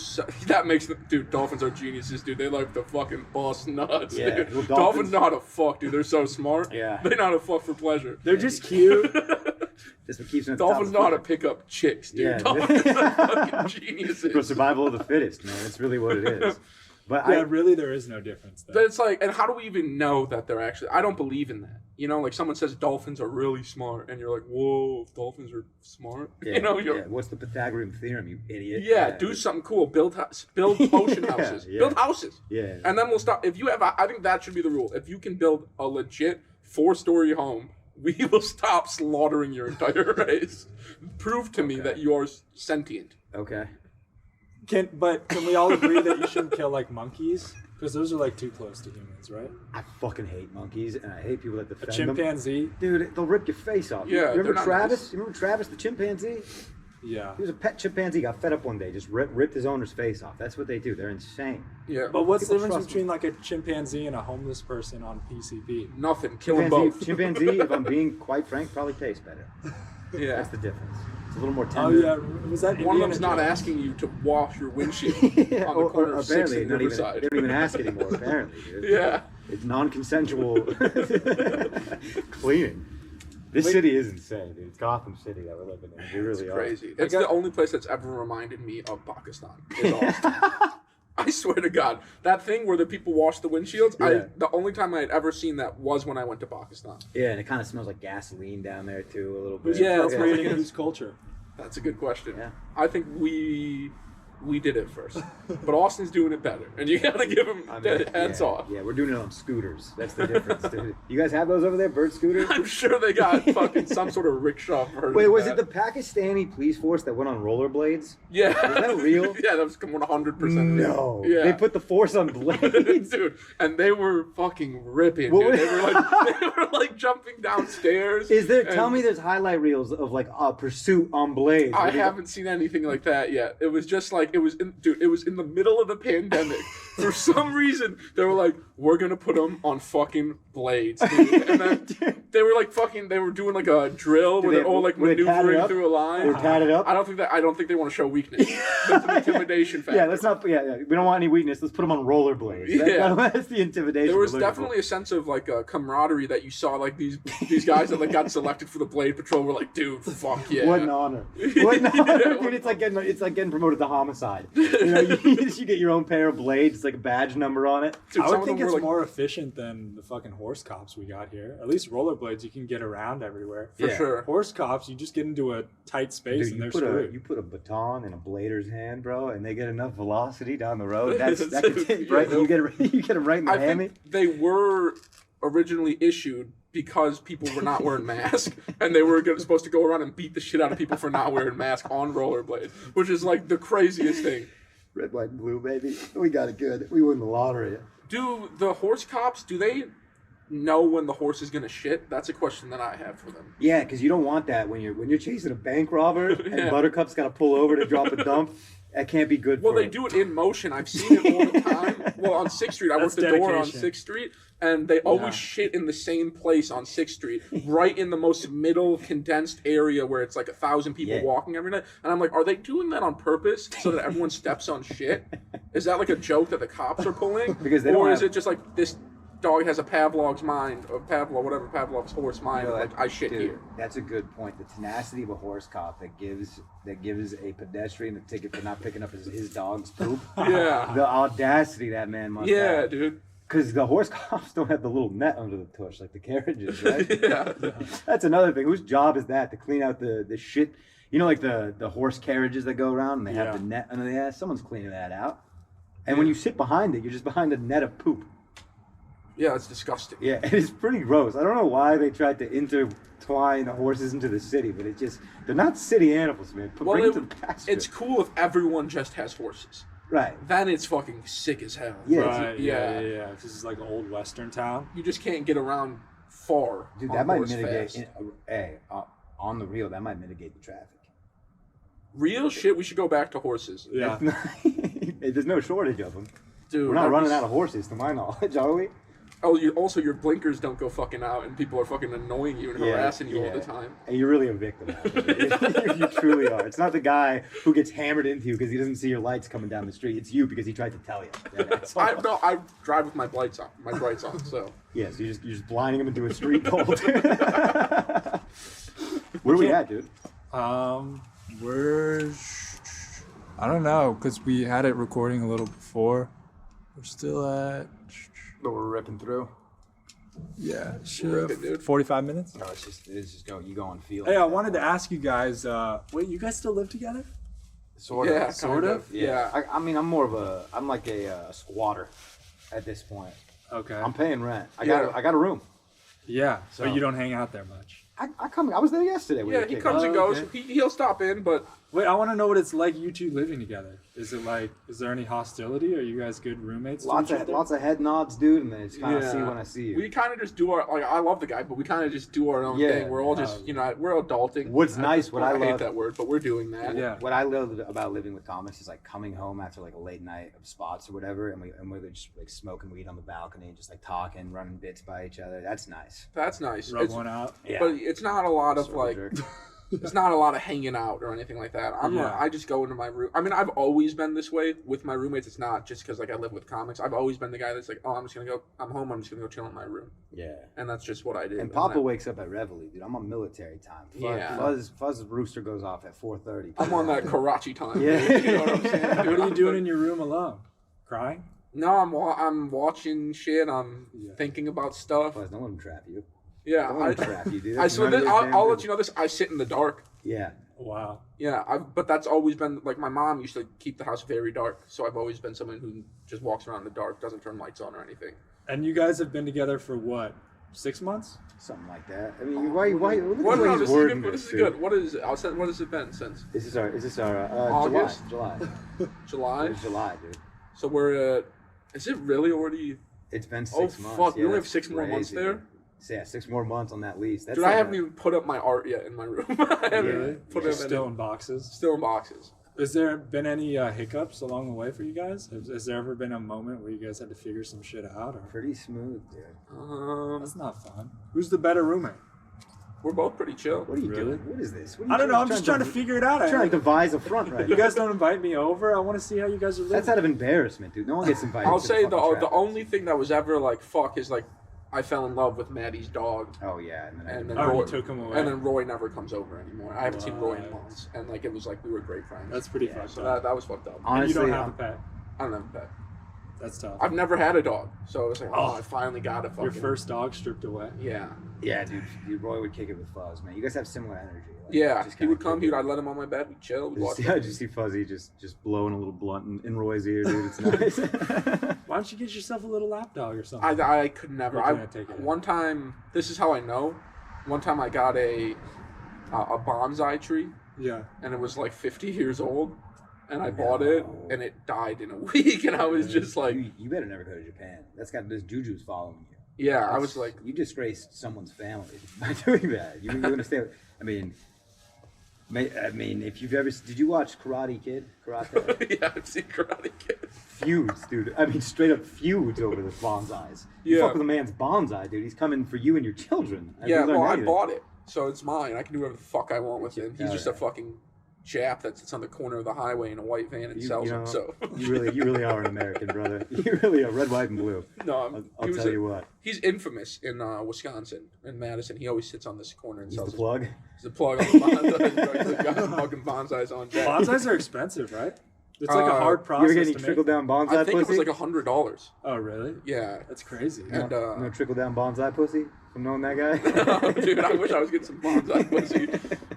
that makes them, dude. Dolphins are geniuses, dude. They like to fucking bust nuts. Yeah, Dude. well, Dolphins know how to fuck, dude. They're so smart. Yeah. They know how to fuck for pleasure. They're just cute. That's what keeps them at the top Dolphins of know how the to pick up chicks, dude. Yeah. Dolphins are fucking For geniuses. survival of the fittest, man. That's really what it is. But Yeah, really, there is no difference But there. it's like, and how do we even know that they're actually? I don't believe in that. You know, like someone says dolphins are really smart, and you're like, whoa, dolphins are smart. yeah, You know, yeah. you're, What's the Pythagorean theorem, you idiot? yeah, do something cool. Build ocean Yeah, houses. yeah. Build houses. Yeah. And then we'll stop. If you have, I think that should be the rule. If you can build a legit 4-story home, we will stop slaughtering your entire race. Prove to me Okay. that you are sentient. Okay. Can we all agree that you shouldn't kill like monkeys? Because those are like too close to humans, right? I fucking hate monkeys, and I hate people that A defend them. chimpanzee. Dude, they'll rip your face off. Yeah, you they're remember not Travis? nice. You remember Travis the chimpanzee? Yeah. He was a pet chimpanzee. Got fed up one day. Just ripped his owner's face off. That's what they do. They're insane. Yeah. But what's the People difference trust between like a chimpanzee and a homeless person on PCP? Nothing. Kill them both. Chimpanzee, if I'm being quite frank, probably tastes better. Yeah. That's the difference. It's a little more Oh tender. yeah, was that One of Indiana them's not Jones? asking you to wash your windshield Yeah, on the corner of 6th apparently, and not even, Riverside. they don't even ask anymore, apparently, dude. Yeah. It's non-consensual cleaning. This city is insane, dude. It's Gotham City that we're living in. We really are. Crazy. It's the only place that's ever reminded me of Pakistan. Is Austin. I swear to God, that thing where the people wash the windshields. Yeah. The only time I had ever seen that was when I went to Pakistan. Yeah, and it kind of smells like gasoline down there, too, a little bit. Yeah, That's yeah. creating whose culture. That's a good question. Yeah. I think we did it first, but Austin's doing it better, and you gotta give him heads off. Yeah, we're doing it on scooters. That's the difference, dude. You guys have those over there, bird scooters? I'm sure they got fucking some sort of rickshaw version. Wait, of was that. it the Pakistani police force that went on rollerblades? Yeah. Was that real? Yeah, that was 100%. No. Yeah. They put the force on blades? Dude, and they were fucking ripping. What Dude. was- They were like jumping downstairs. Is there? Tell and me, there's highlight reels of like a pursuit on blades. I What is- haven't seen anything like that yet. It was just like it was in the middle of the pandemic. For some reason, they were like, "We're gonna put them on fucking blades," dude. And then they were like they were doing like a drill where they're all like were they tatted maneuvering up? through a line. Or tatted up? I don't think they want to show weakness. That's an intimidation factor. Yeah, let's not. Yeah, we don't want any weakness. Let's put them on rollerblades. Yeah. That's the intimidation. There was we're looking definitely a sense of like camaraderie that you saw. Like these guys that like got selected for the Blade Patrol were like, "Dude, fuck yeah!" for. What an honor! What an honor, Yeah, dude! It's like getting promoted to homicide. You know, you get your own pair of blades. It's like a badge number on it. Dude, I some would of think them it's were, like, more efficient than the fucking horse cops we got here. At least rollerblades, you can get around everywhere. for Yeah. sure. Horse cops, you just get into a tight space Dude, and they're you screwed. put a baton in a blader's hand, bro, and they get enough velocity down the road. That could take Yeah, right. no. You get them right in the I hammy. think they were originally issued because people were not wearing masks, and they were supposed to go around and beat the shit out of people for not wearing masks on rollerblades, which is like the craziest thing. Red, white, and blue, baby. We got it good. We won the lottery. Do the horse cops, do they know when the horse is gonna shit? That's a question that I have for them. Yeah, because you don't want that when you're chasing a bank robber and Yeah. Buttercup's got to pull over to drop a dump. That can't be good. Well, for they him. do it in motion. I've seen it all the time. Well, on 6th Street, I That's worked the door on dedication. 6th Street, and they always Yeah. shit in the same place on 6th Street, right in the most middle condensed area where it's like 1,000 people Yeah. walking every night. And I'm like, are they doing that on purpose so that everyone steps on shit? Is that like a joke that the cops are pulling? Because they don't or is have- it just like this dog has a Pavlov's mind, or Pavlov's horse mind, You know, like I shit dude, here. That's a good point. The tenacity of a horse cop that gives a pedestrian a ticket for not picking up his dog's poop. Yeah. The audacity that man must Yeah, have. dude. Because the horse cops don't have the little net under the tush like the carriages, right? Yeah. That's another thing. Whose job is that to clean out the shit? You know, like the horse carriages that go around and they have Yeah. the net under the ass. Someone's cleaning that out. And when you sit behind it, you're just behind a net of poop. Yeah, it's disgusting. Yeah, it's pretty gross. I don't know why they tried to intertwine the horses into the city, but they're not city animals, man. Well, Bring them to the pasture. it's cool if everyone just has horses. right. Then it's fucking sick as hell. Yeah. Right, Yeah. yeah. This is like an old western town. You just can't get around far. Dude, on that might horse mitigate. fast. On the real, that might mitigate the traffic. Real shit, we should go back to horses. Yeah. There's no shortage of them. Dude, We're not running out of horses, to my knowledge, are we? Oh, also your blinkers don't go fucking out, and people are fucking annoying you and harassing you all the time. And you're really a victim. You truly are. It's not the guy who gets hammered into you because he doesn't see your lights coming down the street. It's you because he tried to tell you. Yeah, that's all. I drive with my brights on, so. Yeah, so you're just blinding him into a street cold. Where are we at, dude? We're I don't know because we had it recording a little before. We're still at But we're ripping through. yeah, Ripping, dude. 45 minutes. No, it's just go. You go on field. Hey, I wanted to ask you guys. Wait, you guys still live together? Sort of. Yeah, sort kind of? Yeah. I mean, I'm like a squatter at this point. Okay. I'm paying rent. I Yeah. got a room. Yeah, so So- you don't hang out there much. I was there yesterday. with Yeah, the he kid. comes and Oh, goes. okay. He'll stop in, but Wait, I want to know what it's like you two living together. Is there any hostility? Are you guys good roommates? Lots of head nods, dude, and then it's kind of see when I see you. We kind of just do our I love the guy, but we kind of just do our own thing. We're all just we're adulting. What's nice, what I hate that word, but we're doing that. Yeah. What I love about living with comics is like coming home after like a late night of spots or whatever, and we're just like smoking weed on the balcony and just like talking, running bits by each other. That's nice. That's nice. Rub one out. Yeah. But it's not a lot of like. Jerk. It's not a lot of hanging out or anything like that. I just go into my room. I mean, I've always been this way with my roommates. It's not just because like I live with comics. I've always been the guy that's like, oh, I'm home. I'm just gonna go chill in my room. Yeah. And that's just what I do. And Papa wakes up at Reveille, dude. I'm on military time. Fuzz rooster goes off at 4:30. I'm on that Karachi time. Yeah. You know what I'm saying? What are you doing in your room alone? Crying? No, I'm watching shit. I'm thinking about stuff. Fuzz, don't let him trap you. Yeah, Don't let him trap you, dude. I'll let you know this. I sit in the dark. Yeah. Wow. Yeah, but that's always been like my mom used to keep the house very dark, so I've always been someone who just walks around in the dark, doesn't turn lights on or anything. And you guys have been together for what? 6 months? Something like that. I mean, why? Look at What? the way No, he's this wording is this, good. What is it? What has it been since Is this our August? July. July? It's July, dude. So we're at. Is it really already? It's been 6 months. Fuck! We only have that's 6 more months crazy, there. dude. So, yeah, 6 more months on that lease. That's Dude, like I haven't even put up my art yet in my room. I haven't Really? put it Still in boxes? Still in boxes. Has there been any hiccups along the way for you guys? Has there ever been a moment where you guys had to figure some shit out? Or? pretty smooth, dude. That's not fun. Who's the better roommate? We're both pretty chill. What are you Really? doing? What is this? What are I you don't know. I'm just trying to figure it out. trying to devise a front right You now. guys don't invite me over. I want to see how you guys are living. That's out of embarrassment, dude. No one gets invited. I'll to say the the only thing that was ever like fuck is like I fell in love with Maddie's dog. Oh yeah, And then Oh, Roy, you took him away. And then Roy never comes over anymore. I haven't seen Roy in What? months, and like it was like we were great friends. That's pretty fucked So up. that was fucked up. And honestly, you don't have a pet. I don't have a pet. That's tough. I've never had a dog, so it was like, Oh. I finally got a fucking. Your first dog stripped away. Yeah. yeah, dude. Roy would kick it with Fuzz, man. You guys have similar energy. Like, Yeah, just he would kinda come. kick it. I'd let him on my bed. We'd chill. We'd watch. I just see Fuzzy just blowing a little blunt in Roy's ear, dude. It's nice. Why don't you get yourself a little lap dog or something? I could never. Or can I take it? One time, this is how I know. One time I got a bonsai tree, Yeah. and it was like 50 years old, and I bought it, and it died in a week, and I was just like, you better never go to Japan. That's got this juju's following you. yeah, I was like, You disgraced someone's family by doing that. You understand? I mean, if you've ever did you watch Karate Kid? Karate yeah, I've seen Karate Kid. feuds, dude. I mean, straight up feuds over the bonsais. You Yeah. fuck with a man's bonsai, dude. He's coming for you and your children. Have Yeah, you learned well, I anything? bought it, so it's mine. I can do whatever the fuck I want with him. He's Oh, just yeah. a fucking Jap that sits on the corner of the highway in a white van and sells them. So you really are an American, brother. You really are red, white, and blue. no, I'll tell you what. He's infamous in Wisconsin, in Madison. He always sits on this corner and He's sells the plug. He's the plug on the bonsai. He's got fucking bonsais on deck. Bonsais are expensive, right? It's like a hard You process ever get any to make. trickle down bonsai I think pussy? it was like $100. Oh, really? Yeah. That's crazy. And no trickle down bonsai pussy from knowing that guy. dude, I wish I was getting some bonsai pussy.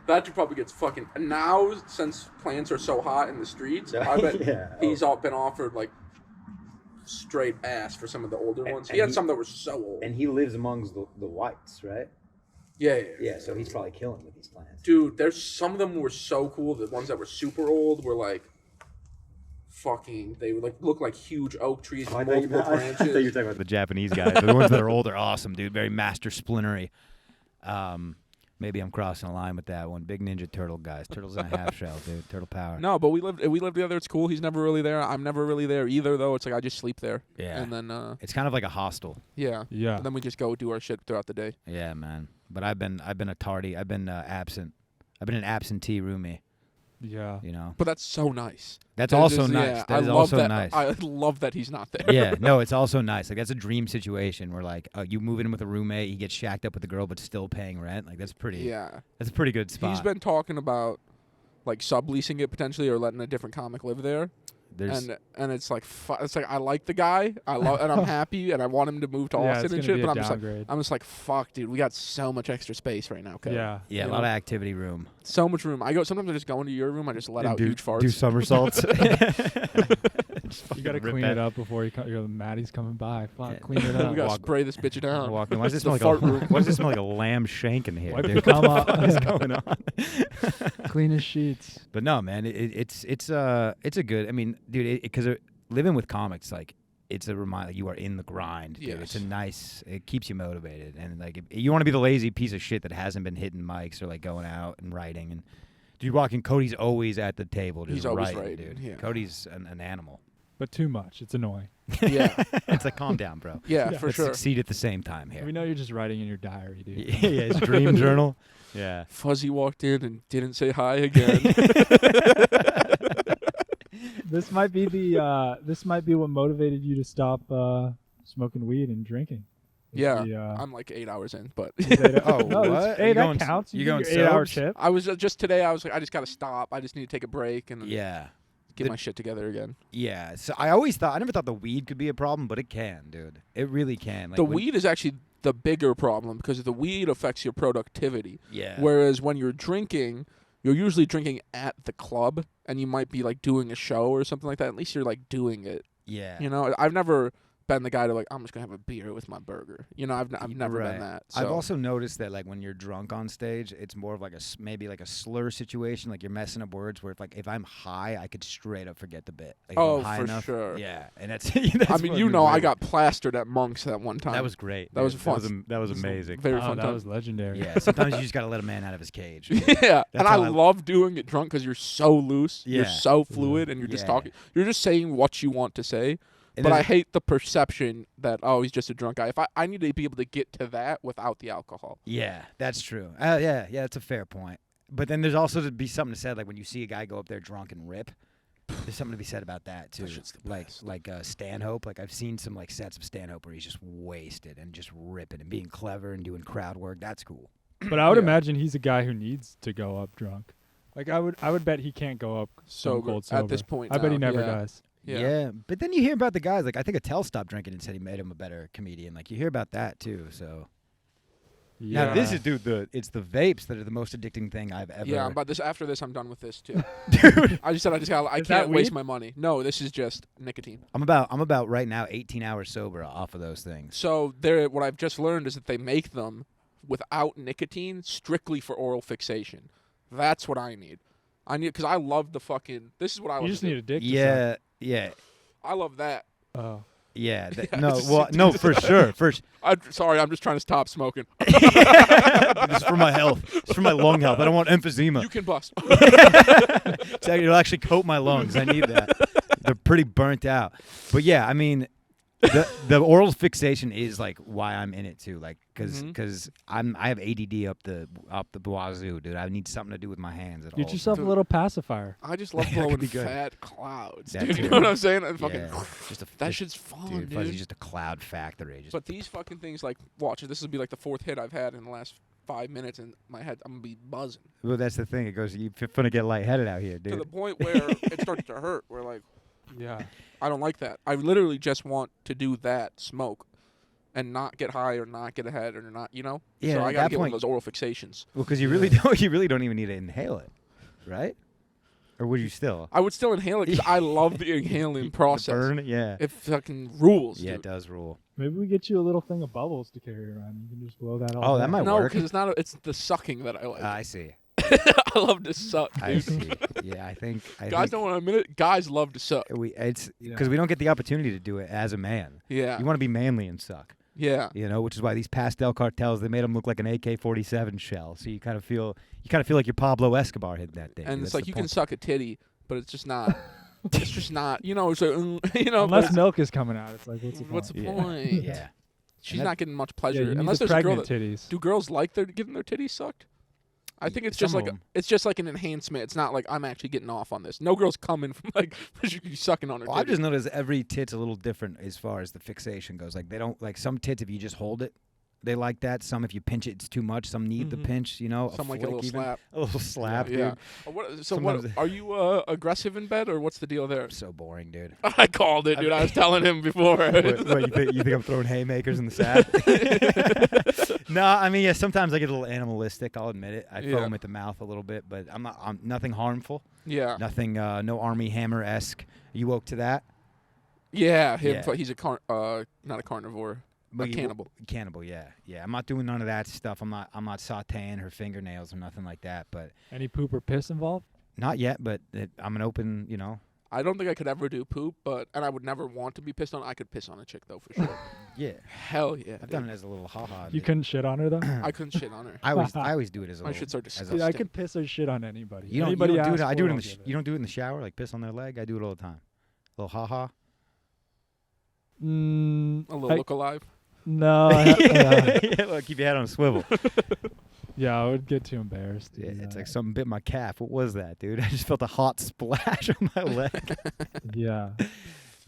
That dude probably gets fucking. Now, since plants are so hot in the streets, I bet Yeah. he's all been offered like straight ass for some of the older ones. He and had some that were so old. And he lives amongst the whites, right? Yeah. Yeah, so he's probably killing with these plants. Dude, there's some of them were so cool. The ones that were super old were like fucking. They would like look like huge oak trees with multiple I thought you were branches. talking about The Japanese guys, but the ones that are old are awesome, dude. Very master splintery. Maybe I'm crossing a line with that one. Big Ninja Turtle guys. Turtles in a half shell, dude. Turtle power. No, but we lived together. It's cool. He's never really there. I'm never really there either, though. It's like I just sleep there. Yeah. And then It's kind of like a hostel. yeah. Yeah. And then we just go do our shit throughout the day. Yeah, man. But I've been a tardy. I've been absent. I've been an absentee roomie. Yeah. You know. But that's so nice. That's That also is- nice. yeah, That is love also that. nice. I love that he's not there. Yeah, no, it's also nice. Like that's a dream situation where like you move in with a roommate, he gets shacked up with a girl, but still paying rent. Like that's pretty. Yeah. That's a pretty good spot. He's been talking about like subleasing it potentially or letting a different comic live there. There's And it's like it's like I like the guy, I love and I'm happy and I want him to move to Yeah, Austin it's and gonna shit. be But a I'm downgrade. just like fuck, dude, we got so much extra space right now. Kevin. Yeah. yeah, a you lot know? of activity room. So much room. Sometimes I just go into your room. I just let And out huge farts. Do somersaults. You gotta clean it up before you come. Maddie's coming by. Fuck, Yeah. clean it up. We gotta spray this bitch down. Walking. Why does this The smell like fart room. why does this smell like a lamb shank in here? Wipe dude? the cum What the up. fuck is going on? Clean his sheets. But no, man, it's a good. I mean, dude, because living with comics, like, it's a reminder you are in the grind. Dude. Yes. It's a nice. It keeps you motivated, and like, if you want to be the lazy piece of shit that hasn't been hitting mics or like going out and writing. And dude, walking, Cody's always at the table, just He's always writing, writing, dude. yeah. Cody's an animal. But too much. It's annoying. Yeah. It's like, calm down, bro. Yeah, Yeah. for Let's sure. succeed at the same time here. We know you're just writing in your diary, dude. Yeah, his dream journal. Yeah. Fuzzy walked in and didn't say hi again. This might be what motivated you to stop smoking weed and drinking. Yeah, The, I'm like 8 hours in, but Oh, no, what? Hey, You that going- counts. you You going did your 8-hour sobs? shift. I was just today. I was like, I just gotta stop. I just need to take a break and Yeah. get my shit together again. Yeah. So I never thought the weed could be a problem, but it can, dude. It really can. Like, The when- weed is actually the bigger problem because the weed affects your productivity. Yeah. Whereas when you're drinking, you're usually drinking at the club, and you might be like doing a show or something like that. At least you're like doing it. Yeah. You know, I've never been the guy to like, I'm just gonna have a beer with my burger. You know, I've never Right. been that. I've So. also noticed that, like, when you're drunk on stage, it's more of like maybe like a slur situation. Like, you're messing up words. Where if I'm high, I could straight up forget the bit. Like, if Oh, I'm high for enough. sure. Yeah, and that's. I that's mean, fucking you know, I weird. got plastered at Monk's that one time. That was great. That was dude. fun. That was It was amazing. Very Oh, fun that time. was legendary. Yeah. Sometimes you just gotta let a man out of his cage. Yeah, and I how I- love doing it drunk because you're so loose, you're Yeah. so fluid, and you're just Yeah. talking. You're just saying what you want to say. And But I there's- hate the perception that he's just a drunk guy. If I need to be able to get to that without the alcohol. Yeah, that's true. Yeah, that's a fair point. But then there's also to be something to say, like when you see a guy go up there drunk and rip. There's something to be said about that too. That shit's the Like best. Stanhope. Like, I've seen some like sets of Stanhope where he's just wasted and just ripping and being clever and doing crowd work. That's cool. But I would Yeah. imagine he's a guy who needs to go up drunk. Like I would bet he can't go up stone Sober, cold at this sober. point I bet he now, never yeah. does. Yeah. But then you hear about the guys. Like, I think Attell stopped drinking and said he made him a better comedian. Like, you hear about that too. So Yeah. now this is, dude. It's the vapes that are the most addicting thing I've ever. Yeah, but after this, I'm done with this too. dude. I Is that can't waste weed? my money. No, this is just nicotine. I'm about right now 18 hours sober off of those things. So what I've just learned is that they make them without nicotine, strictly for oral fixation. That's what I need. Because I love the fucking. This is what I love. You just to do. need a dick. To Yeah. I love that. suck. Oh. Yeah, Yeah, no, just- well, no, for sure. I'm sorry, I'm just trying to stop smoking. It's for my health. It's for my lung health. I don't want emphysema. You can bust. It'll actually coat my lungs. I need that. They're pretty burnt out. But yeah, I mean, the oral fixation is like why I'm in it too. Like, because I have ADD up the wazoo, dude. I need something to do with my hands at all. Get yourself a Dude. little pacifier. I just love That could blowing be good. fat clouds, That dude. You too. know what I'm saying? And fucking, Yeah, just that shit's fun, dude. dude. Fuzzy's just a cloud factory. Just, But these fucking things, like, watch it. This will be like the fourth hit I've had in the last 5 minutes, and my head, I'm gonna be buzzing well, that's the thing. It goes, you're gonna get lightheaded out here, to dude. the point where it starts to hurt. Where like, Yeah. I don't like that. I literally just want to do that, smoke, and not get high or not get ahead or not, you know. Yeah, So at I gotta that get one of point- those oral fixations. Well, because you really don't even need to inhale it, right? Or would you still? I would still inhale it because I love the inhaling The process. burn, yeah. It fucking rules. Yeah, it dude. does rule. Maybe we get you a little thing of bubbles to carry around. You can just blow that all. Oh, that day. might No, work. because it's not. It's the sucking that I like. I see. I love to suck, I dude. see. Yeah, I think. Guys don't want to admit it. Guys love to suck. It's Yeah. because we don't get the opportunity to do it as a man. Yeah. You want to be manly and suck, Yeah. you know, which is why these pastel cartels, they made them look like an AK-47 shell. So you kind of feel like you're Pablo Escobar hitting that thing. And That's it's like the you can point. suck a titty, but it's just not. It's just not. You know. So you know. Unless but milk is coming out, it's like what's the point? what's the Yeah. point? Yeah. She's And not getting much Yeah, pleasure you need unless the there's a girl pregnant that. titties. Do girls like getting their titties sucked? I think it's just Some like of 'em. it's just like an enhancement. It's not like I'm actually getting off on this. No girl's coming from like you sucking on her. Well, I've titty. just noticed every tit's a little different as far as the fixation goes. Like, they don't like some tits if you just hold it, they like that. Some if you pinch it, it's too much. Some need the Mhm. pinch, you know. Some like a flick little even. slap. A little slap, Yeah. dude. What Sometimes- are you aggressive in bed or what's the deal there? So boring, dude. I called it, dude. I was telling him before. What, you think I'm throwing haymakers in the sack? No, I mean, yeah, sometimes I get a little animalistic. I'll admit it. I Yeah. foam at the mouth a little bit, but I'm nothing harmful. Yeah. Nothing, no Army Hammer-esque. You woke to that? Yeah, him. Yeah. He's not a carnivore. But A cannibal. Cannibal, yeah. I'm not doing none of that stuff. I'm not sautéing her fingernails or nothing like that. But Any poop or piss involved? not yet. But I'm an open, you know. I don't think I could ever do poop, and I would never want to be pissed on. I could piss on a chick though, for sure. Yeah. Hell yeah. I've done it as a little ha-ha. You couldn't shit on her though. I couldn't shit on her. I always do it as a My little. shits are as a- disgusting. I could piss or shit on anybody. You don't Anybody do it. asks I for do it in I'll the. give it. You don't do it in the shower, like piss on their leg. I do it all the time. A little ha-ha. A little look alive. No. Yeah, look, keep your head on a swivel. Yeah, I would get too embarrassed. to Yeah, do it's that. like something bit my calf. What was that, dude? I just felt a hot splash on my leg. Yeah.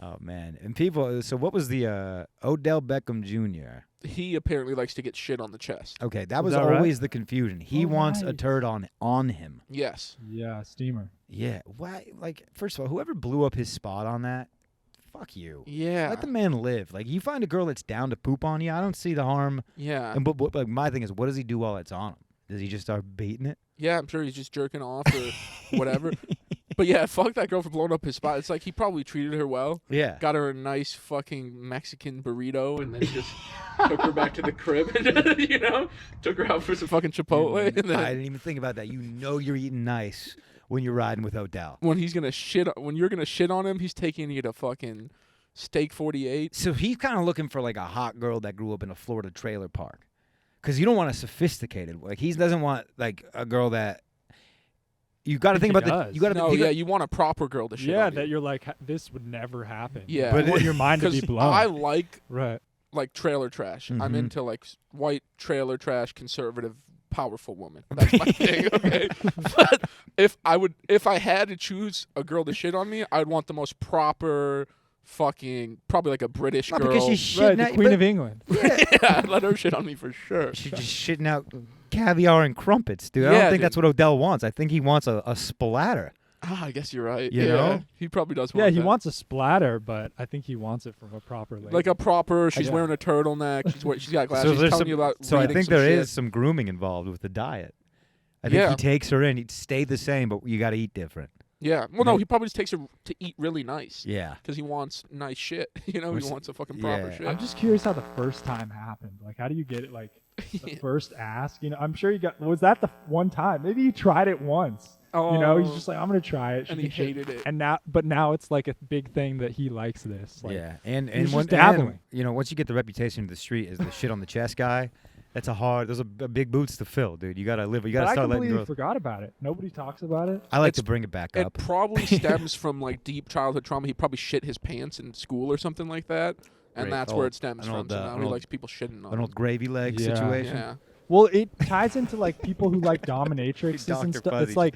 Oh man! And people. So what was the Odell Beckham Jr.? He apparently likes to get shit on the chest. Okay, that Is was that right? always the confusion. He Oh, wants a right. turd on him. Yes. Yeah, steamer. Yeah. Why? Like, first of all, whoever blew up his spot on that, fuck you. Yeah. Let the man live. Like, you find a girl that's down to poop on you, I don't see the harm. Yeah. And but like my thing is, what does he do while it's on him? Does he just start beating it? Yeah, I'm sure he's just jerking off or whatever. But yeah, fuck that girl for blowing up his spot. It's like he probably treated her well. Yeah. Got her a nice fucking Mexican burrito and then just took her back to the crib and, took her out for some fucking Chipotle. And then I didn't even think about that. You know you're eating nice when you're riding with Odell. when you're gonna shit on him, he's taking you to fucking Steak 48. So he's kind of looking for like a hot girl that grew up in a Florida trailer park. Because you don't want a sophisticated. Like he doesn't want like a girl that. You got to think he about the. does. You got to. No, you want a proper girl to shit Yeah, on you. that you're like, this would never happen. Yeah. But you want your mind to be 'Cause blown. I like Right. trailer trash. I'm Mhm. into like white trailer trash, conservative, powerful woman. That's my thing. Okay, but if I had to choose a girl to shit on me, I'd want the most proper, fucking probably like a British Not girl. because she's Right, shitting the out. Queen but of England. Yeah, I'd let her shit on me for sure. she's just shitting out caviar and crumpets, dude. I Yeah, don't think dude. that's what Odell wants. I think he wants a splatter. I guess you're right. You yeah, know? he probably does. Want Yeah, he that. wants a splatter, but I think he wants it from a proper lady. like a proper. She's Yeah. wearing a turtleneck. She's got glasses. she's there's telling some- you about. So I reading think some there shit. is some grooming involved with the diet. I think Yeah. he takes her in. He'd stay the same, but you got to eat different. Yeah. Well, no, he probably just takes her to eat really nice. Yeah. Because he wants nice shit. He Which- wants a fucking proper yeah. shit. I'm just curious how the first time happened. Like, how do you get it? Like, the first ask. I'm sure you got. Was that the one time? Maybe he tried it once. He's just like, I'm gonna try it. She And he can shit. hated it. And now it's like a big thing that he likes this. Like, Yeah, and he's when just dabbling. once you get the reputation of the street as the shit on the chest guy, that's those are big boots to fill, dude. You gotta live. You But gotta I start letting completely girls. forgot about it. Nobody talks about it. I like It's- to bring it back It up. probably stems from like deep childhood trauma. He probably shit his pants in school or something like that, and Great. that's Old- where it stems an from. old, So uh, now an he old- likes people shitting on An him. old gravy leg Yeah. situation. Yeah. Well, it ties into like people who like dominatrixes and Dr. stuff. Fuzzy.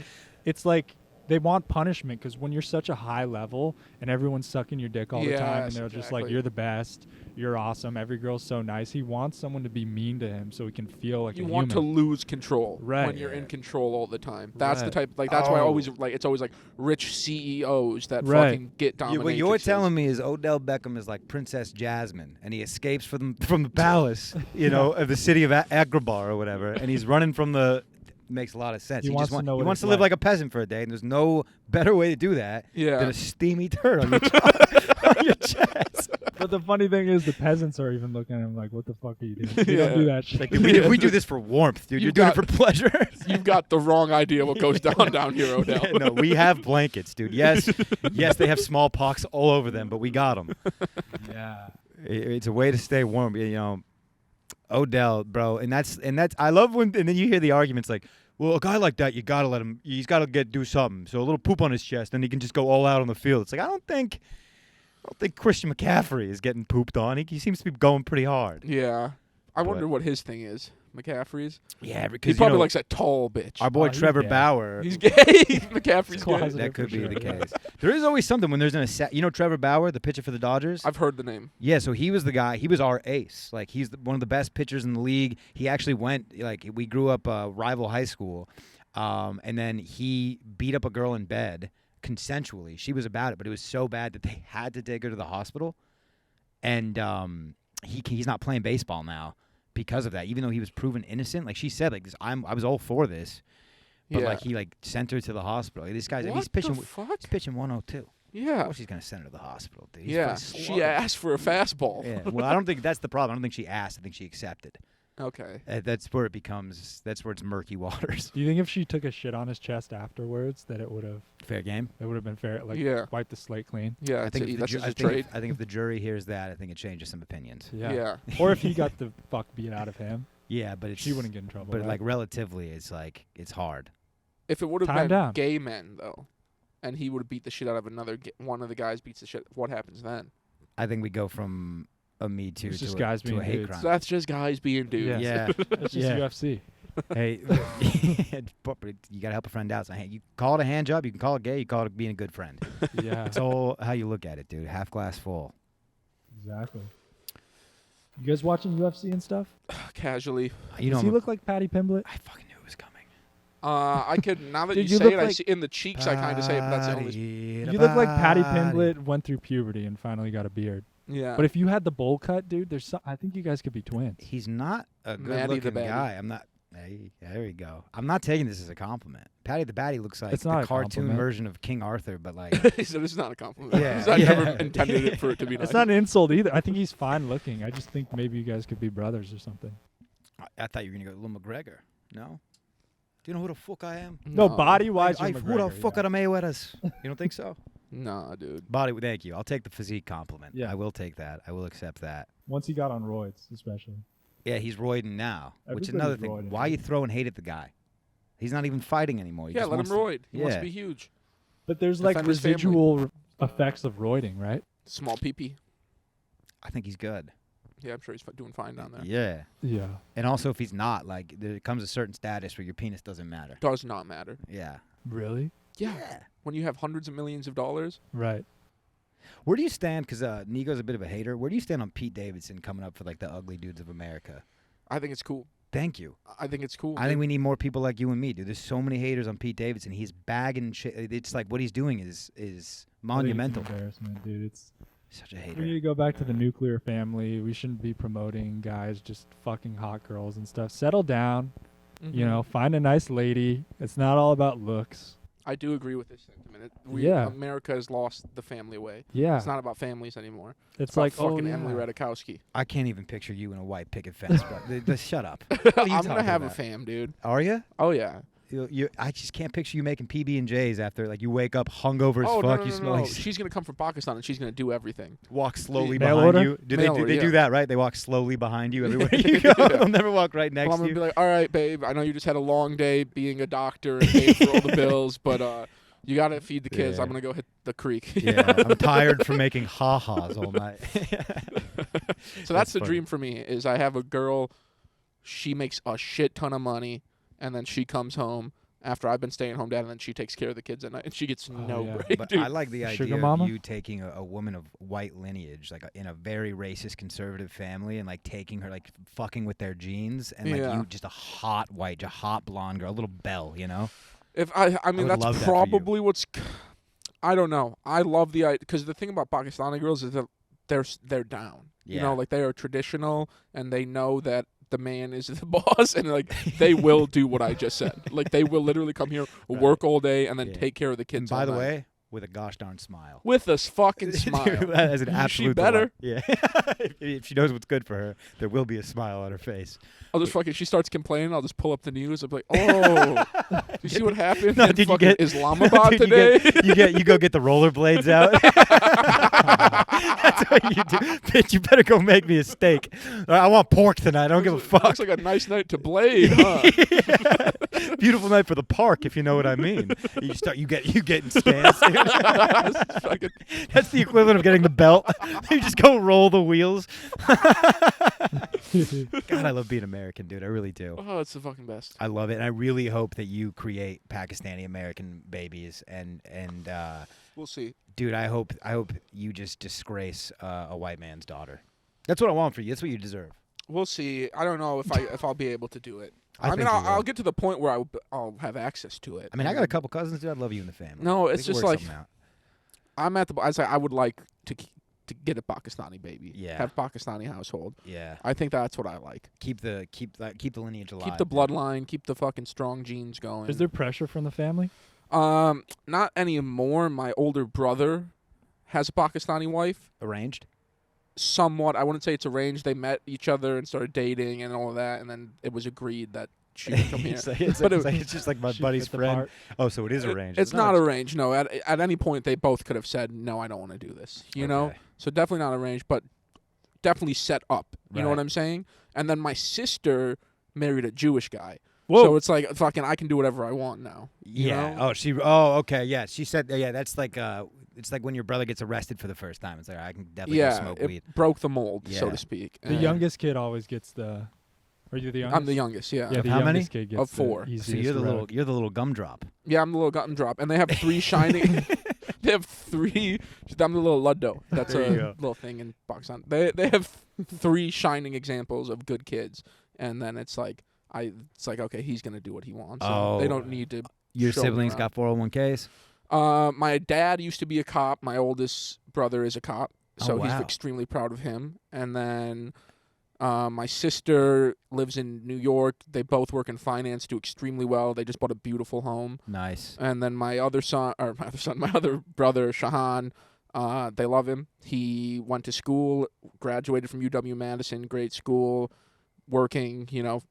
It's like they want punishment because when you're such a high level and everyone's sucking your dick all the time and Yes, they're just like, exactly. you're the best, you're awesome, every girl's so nice. He wants someone to be mean to him so he can feel like You a want to human. lose control Right. when you're in control all the time. That's the Right. type. Like that's why I Oh. always like. It's always like rich CEOs that Right. fucking get Yeah, dominatrixes. what you're telling me is Odell Beckham is like Princess Jasmine, and he escapes from the palace, of the city of Agrabah or whatever, and he's running from the. Makes a lot of sense. He wants to know he what wants it's to live like. like a peasant for a day, and there's no better way to do that Yeah. than a steamy turd on your, on your chest. But the funny thing is, the peasants are even looking at him like, "What the fuck are you doing? You don't do that shit." Like, we do this for warmth, dude. You You're doing it got- for pleasure. You've got the wrong idea what goes down here, Odell. Yeah, no, we have blankets, dude. Yes, they have smallpox all over them, but we got them. Yeah. It's a way to stay warm, Odell, bro, and that's I love when and then you hear the arguments like, well, a guy like that, you gotta let him. He's gotta do something. So a little poop on his chest, and he can just go all out on the field. It's like I don't think Christian McCaffrey is getting pooped on. He seems to be going pretty hard. Yeah. I wonder But- what his thing is. McCaffrey's. Yeah, He because probably likes that tall bitch. our boy he's Trevor gay. Bauer. He's gay. McCaffrey's gay. Closet. That could for be sure. the case. There is always something when there's Trevor Bauer, the pitcher for the Dodgers. I've heard the name. Yeah, so he was the guy. He was our ace. Like he's one of the best pitchers in the league. He actually went we grew up rival high school, and then he beat up a girl in bed consensually. She was about it, but it was so bad that they had to take her to the hospital. And he's not playing baseball now because of that. Even though he was proven innocent, like she said, like this, I was all for this, but Yeah. like he sent her to the hospital. This guy's What he's pitching. the fuck? He's pitching 102. Yeah. Well, she's gonna send her to the hospital, dude. He's Yeah. fucking She sluggish. asked for a fastball. Yeah. Well, I don't think that's the problem. I don't think she asked. I think she accepted. Okay. That's where it becomes. That's where it's murky waters. Do you think if she took a shit on his chest afterwards, that it would have Fair game. been fair? Like, Yeah. wipe the slate clean. Yeah. I think if the that's ju- just I a think trade. if- I think if the jury hears that, I think it changes some opinions. Yeah. Or if he got the fuck beat out of him, Yeah, but it's, she wouldn't get in trouble. But right? like relatively, it's like it's hard. If it would have Time been down. gay men though, and he would have beat the shit out of one of the guys beats the shit, what happens then? I think we go from a Me Too It's just to, guys to being a hate dudes. crime. So that's just guys being dudes. Yeah. Yeah, That's just Yeah. UFC. hey, but you gotta help a friend out. So hey, you call it a hand job, you can call it gay, you call it being a good friend. Yeah, It's all how you look at it, dude. Half glass full. exactly. You guys watching UFC and stuff? Casually. You Does know, he look like Patty Pimblett? I fucking knew it was coming. I could now that Dude, you you say look it, I like- see in the cheeks. I kind of say it, but that's the only. You look like Patty Pimblett went through puberty and finally got a beard. Yeah. But if you had the bowl cut, dude, I think you guys could be twins. He's not a Maddie the good-looking Batty. guy. I'm not. Hey, there we go. I'm not taking this as a compliment. Patty the Batty looks like It's the not a cartoon compliment. version of King Arthur, but like so this is not a compliment. Yeah, I never yeah. intended it for it to be nice. It's not an insult either. I think he's fine looking. I just think maybe you guys could be brothers or something. I thought you were gonna go Lil McGregor. No. Do you know who the fuck I am? No, body wise, Who the fuck are the Mayweathers? You don't think so? Nah, dude. Body. Thank you. I'll take the physique compliment. Yeah. I will take that. I will accept that. Once he got on roids, especially. Yeah, he's roiding now, which is Everybody's another thing. roiding. Why are you throwing hate at the guy? He's not even fighting anymore. He Yeah, just let him wants roid. He wants to Yeah. be huge. But there's like Defend his family. residual effects of roiding, right? Small peepee. I think he's good. Yeah, I'm sure he's doing fine down there. Yeah. Yeah. And also, if he's not, like, there comes a certain status where your penis doesn't matter. Does not matter. Yeah. Really? Yeah. When you have hundreds of millions of dollars. Right. Where do you stand? Because Nigo's a bit of a hater. Where do you stand on Pete Davidson coming up for like the ugly dudes of America? I think it's cool. Thank you. I think it's cool. I think we need more people like you and me, dude. There's so many haters on Pete Davidson. He's bagging shit. It's like what he's doing is I think it's monumental. an embarrassment, dude. It's Such a we need hater. to go back to the nuclear family. We shouldn't be promoting guys just fucking hot girls and stuff. Settle down. Mhm. You know, find a nice lady. It's not all about looks. I do agree with this sentiment. Yeah. America has lost the family way. Yeah. It's not about families anymore. It's About like fucking oh, Emily yeah. Ratajkowski. I can't even picture you in a white picket fence, bro. Shut up. I'm you gonna talking have a about? fam, dude. Are you? Oh yeah. I just can't picture you making PB&Js after like you wake up hungover as Oh fuck. no, You no, smell no. like She's gonna come from Pakistan and she's gonna do everything. walk slowly Mail behind order? you. Do Mail they order, do yeah. that right? They walk slowly behind you everywhere you go. Yeah. They'll never walk right next Well, I'm to gonna you. be like, all right, babe. I know you just had a long day being a doctor and paying for all the bills, but you gotta feed the kids. Yeah. I'm gonna go hit the creek. Yeah, I'm tired from making ha-has all night. So that's the funny. dream for me. Is I have a girl. She makes a shit ton of money, and then she comes home after I've been staying home, dad, and then she takes care of the kids at night, and she gets no yeah. break, But dude. I like the Sugar idea mama? of you taking a woman of white lineage, like in a very racist conservative family, and like taking her, like fucking with their genes, and like Yeah. you just a hot white, just hot blonde girl, a little Belle, you know? If I mean, would love that's that for you. probably what's. I don't know. I love the idea because the thing about Pakistani girls is that they're down. You Yeah. know, like they are traditional and they know that the man is the boss, and like they will do what I just said. Like they will literally come here, work all day, and then Yeah. take care of the And kids. by all the night. way, with a gosh darn smile. with a fucking smile. That is an She absolute better. delight. Yeah. If she knows what's good for her, there will be a smile on her face. I'll just fucking. She starts complaining. I'll just pull up the news. I'll be like, "Oh, you see what happened No, in did you fucking get- Islamabad Dude, today?" you go get the rollerblades out. That's what you do. Bitch, you better go make me a steak. I want pork tonight. I don't give a fuck. Looks like a nice night to blade, huh? Beautiful night for the park, if you know what I mean. You get in stance, dude. Fucking- That's the equivalent of getting the belt. You just go roll the wheels. God, I love being American, dude. I really do. oh, it's the fucking best. I love it, and I really hope that you create Pakistani American babies. And We'll see. dude, I hope you just disgrace a white man's daughter. That's what I want for you. That's what you deserve. We'll see. I don't know if I'll be able to do it. I I mean, think you will. I'll get to the point where I'll have access to it. I mean, I got a couple cousins, dude. I'd love you in the family. No, We it's could just work like something out. I'm at the. I would like to get a Pakistani baby. Yeah. Have Pakistani household. Yeah, I think that's what I like. keep the lineage alive. Keep the bloodline. Keep the fucking strong genes going. Is there pressure from the family? Not anymore. My older brother has a Pakistani wife. Arranged. Somewhat, I wouldn't say it's arranged. They met each other and started dating and all of that, and then it was agreed that she would come here. It's just like my She buddy's fit the friend. part. Oh, so it is arranged. It's not arranged. No, at any point they both could have said, "No, I don't want to do this." You know, Okay. so definitely not arranged, but definitely set up. You know Right. what I'm saying? And then my sister married a Jewish guy. Whoa. So it's like fucking I can do whatever I want now. you Yeah. know? Okay. Yeah. She said. Yeah. That's like. It's like when your brother gets arrested for the first time. It's like I can definitely go Yeah, smoke it weed. broke the mold, so Yeah. to speak. The youngest kid always gets the. Are you the youngest? I'm the youngest. Yeah. Yeah, Of the how many? youngest kid gets Of 4. The So easiest you're the road. little gumdrop. Yeah, I'm the little gutton drop, and they have 3 shining. They have 3. I'm the little luddo. That's There you a go. little thing in Pakistan. They have 3 shining examples of good kids, and then it's like okay, he's gonna do what he wants. So they Oh. don't need to. Your show me siblings around. got 401ks. My dad used to be a cop. My oldest brother is a cop, so he's wow. extremely proud of him. And then my sister lives in New York. They both work in finance, do extremely well. They just bought a beautiful home. Nice. And then my other brother, Shahan, they love him. He went to school, graduated from UW-Madison, great school, working,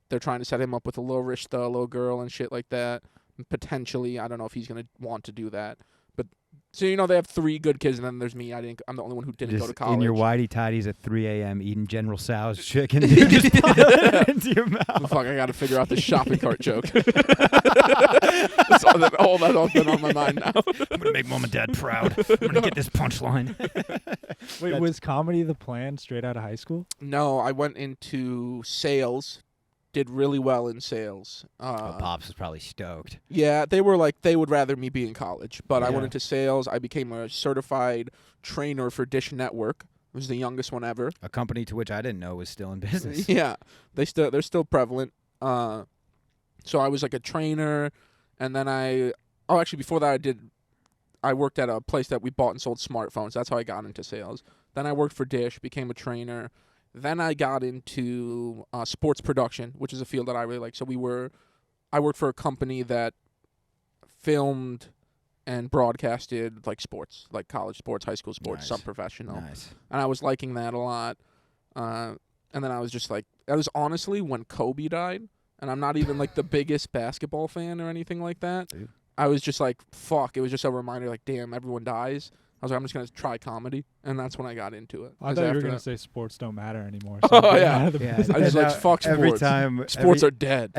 they're trying to set him up with a little rishta, a little girl and shit like that. And potentially, I don't know if he's going to want to do that. But, so, they have 3 good kids, and then there's me. I'm the only one who didn't go to Just college. in your whitey tidies at 3 a.m. eating General Tso's chicken, dude, just pile it into your mouth. Fuck, I got to figure out the shopping cart joke. That's all been on my mind now. I'm gonna make mom and dad proud. I'm gonna get this punchline. Wait, was comedy the plan straight out of high school? No, I went into sales, did really well in sales. Pops was probably stoked. Yeah, they were like, they would rather me be in college. But I Yeah. went into sales. I became a certified trainer for Dish Network. I was the youngest one ever. A company to which I didn't know was still in business. Yeah, they're still prevalent. So I was like a trainer, and then actually before that I worked at a place that we bought and sold smartphones. That's how I got into sales. Then I worked for Dish, became a trainer. Then I got into sports production, which is a field that I really like. So I worked for a company that filmed and broadcasted like sports, like college sports, high school sports, Nice. some professional. Nice. And I was liking that a lot. And then I was just like, that was honestly when Kobe died. And I'm not even like the biggest basketball fan or anything like that. Dude. I was just like, fuck. It was just a reminder like, damn, everyone dies. I was like, I'm just going to try comedy. And that's when I got into it. I 'Cause thought you were after going to that- say sports don't matter anymore. Oh, I'm getting yeah. out of the Yeah, business. I just like, fuck every sports. time Sports are dead.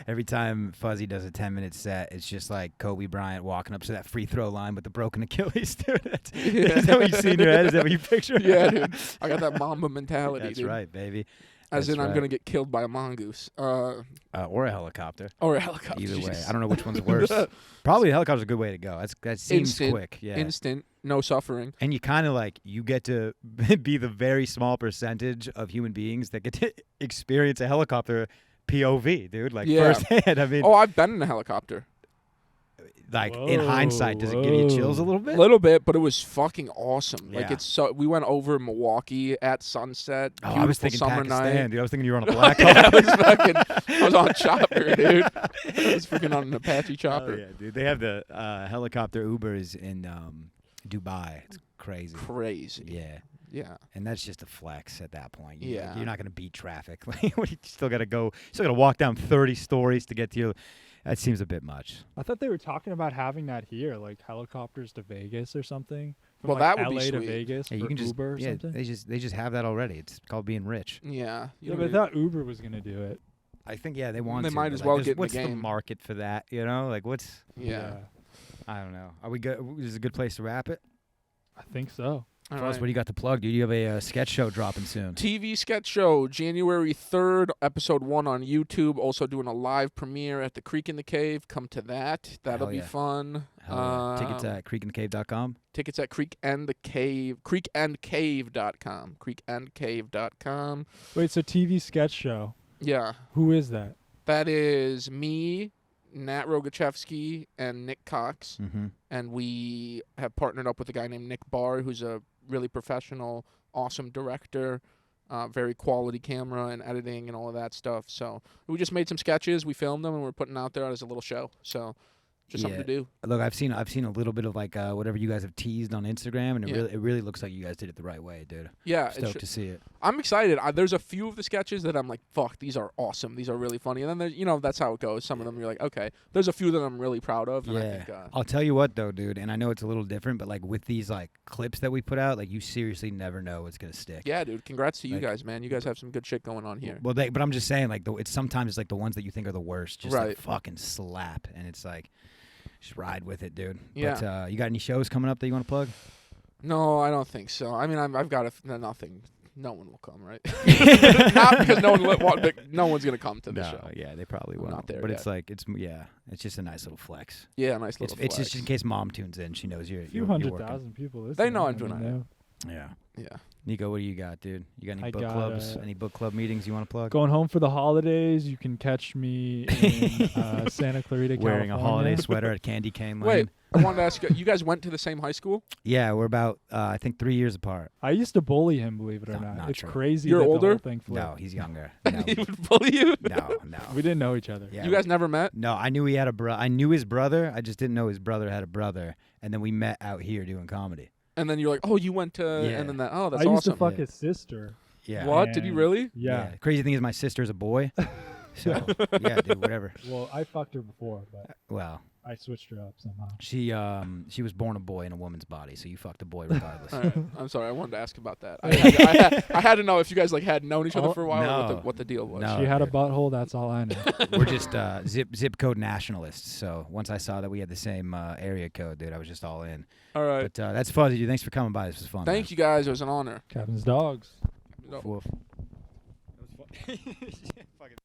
Every time Fuzzy does a 10-minute set, it's just like Kobe Bryant walking up to that free throw line with the broken Achilles, dude. Is that what you see in your head? Is that what you picture? Yeah, dude. I got that Mamba mentality, That's dude. right, baby. As That's in, I'm right. going to get killed by a mongoose. Or a helicopter. Or a helicopter. Either way. Jesus. I don't know which one's worse. Probably a helicopter's a good way to go. That seems Instant. quick. Yeah. Instant, no suffering. And you kind of you get to be the very small percentage of human beings that get to experience a helicopter POV, dude. Yeah. Firsthand. I mean, Oh, I've been in a helicopter. in hindsight, does it give you chills a little A bit? little bit, but it was fucking awesome. Like Yeah. we went over Milwaukee at sunset. Oh, I was beautiful thinking summer Pakistan, night. dude. I was thinking you were on a black Yeah, hawk. I was on a chopper, dude. I was freaking on an Apache Oh, chopper. yeah, dude. They have the helicopter Ubers in Dubai. It's crazy. Crazy. Yeah. Yeah. And that's just a flex at that point. Yeah. You're not going to beat traffic. You still got to go. Still got to walk down 30 stories to get to your. That seems a bit much. I thought they were talking about having that here, like helicopters to Vegas or something. From Well, like that would be LA to sweet. Vegas Yeah, for you can just Uber or yeah. something. They just have that already. It's called being rich. Yeah. You Yeah, don't but I even- thought Uber was gonna do it. I think they want They to. might but, as well there's- get in the what's game. market for that? What's yeah. I don't know. Are we good? Is this a good place to wrap it? I think so. All Plus, right. what do you got to plug, dude? You have a sketch show dropping soon. TV sketch show, January 3rd, episode 1 on YouTube. Also doing a live premiere at the Creek in the Cave. Come to that. That'll Hell be yeah. fun. Hell yeah. Tickets at creekandcave.com. Tickets at Creek and the Cave, creekandcave.com. Creekandcave.com. Wait, so TV sketch show. Yeah. Who is that? That is me, Nat Rogachevsky, and Nick Cox. Mm-hmm. And we have partnered up with a guy named Nick Barr, who's a really professional, awesome director, very quality camera and editing and all of that stuff. So we just made some sketches, we filmed them, and we're putting out there as a little show. So Just something to do. Look, I've seen a little bit of like whatever you guys have teased on Instagram, and it really looks like you guys did it the right way, dude. Yeah, Stoked to see it. I'm excited. There's a few of the sketches that I'm like, fuck, these are awesome. These are really funny. And then there's, that's how it goes. Some of them you're like, okay. There's a few that I'm really proud of. And I think, I'll tell you what though, dude, and I know it's a little different, but like with these like clips that we put out, like you seriously never know what's gonna stick. Yeah, dude. Congrats to you guys, man. You guys have some good shit going on here. Well, but I'm just saying, like, it's sometimes like the ones that you think are the worst, just Right. like fucking slap, and it's like, just ride with it, dude. Yeah. But you got any shows coming up that you want to plug? No, I don't think so. I mean, I've got nothing. No one will come, right? Not because no one's gonna come to the show. Yeah, they probably I'm will. not there But yet. it's like it's just a nice little flex. Yeah, nice little. It's flex. just in case mom tunes in, she knows you're. A few you're 100,000 people listening. They know I'm I doing mean, it. Yeah. Yeah. Nico, what do you got, dude? You got any I book got, clubs? Any book club meetings you want to plug? Going home for the holidays. You can catch me in Santa Clarita, Wearing California. a holiday sweater at Candy Cane Lane. Wait, I wanted to ask you guys went to the same high school? Yeah, we're about I think 3 years apart. I used to bully him, believe it or No, not. not It's true. crazy. You're that older? The whole thing flipped. No, he's younger. He would bully you? No. We didn't know each other. Yeah. You guys never met? No, I knew he had I knew his brother. I just didn't know his brother had a brother. And then we met out here doing comedy. And then you're like, oh, you went to, Yeah. and then that. Oh, that's I used awesome. to fuck Yeah. his sister. Yeah. What? Did you And- really? Yeah. Crazy thing is my sister's a boy. So yeah, dude, whatever. Well, I fucked her before, but Well, I switched her up somehow. she was born a boy in a woman's body, so you fucked a boy regardless. All right. I'm sorry. I wanted to ask about that. I had to know if you guys like had known each other for a while or No. what the deal was. No. She had a dude. butthole. That's all I know. We're just zip code nationalists. So once I saw that we had the same area code, dude, I was just all in. All right. But that's fuzzy, dude. Thanks for coming by. This was fun. Thank you guys. It was an honor. Captain's dogs. No. Woof. That was fun.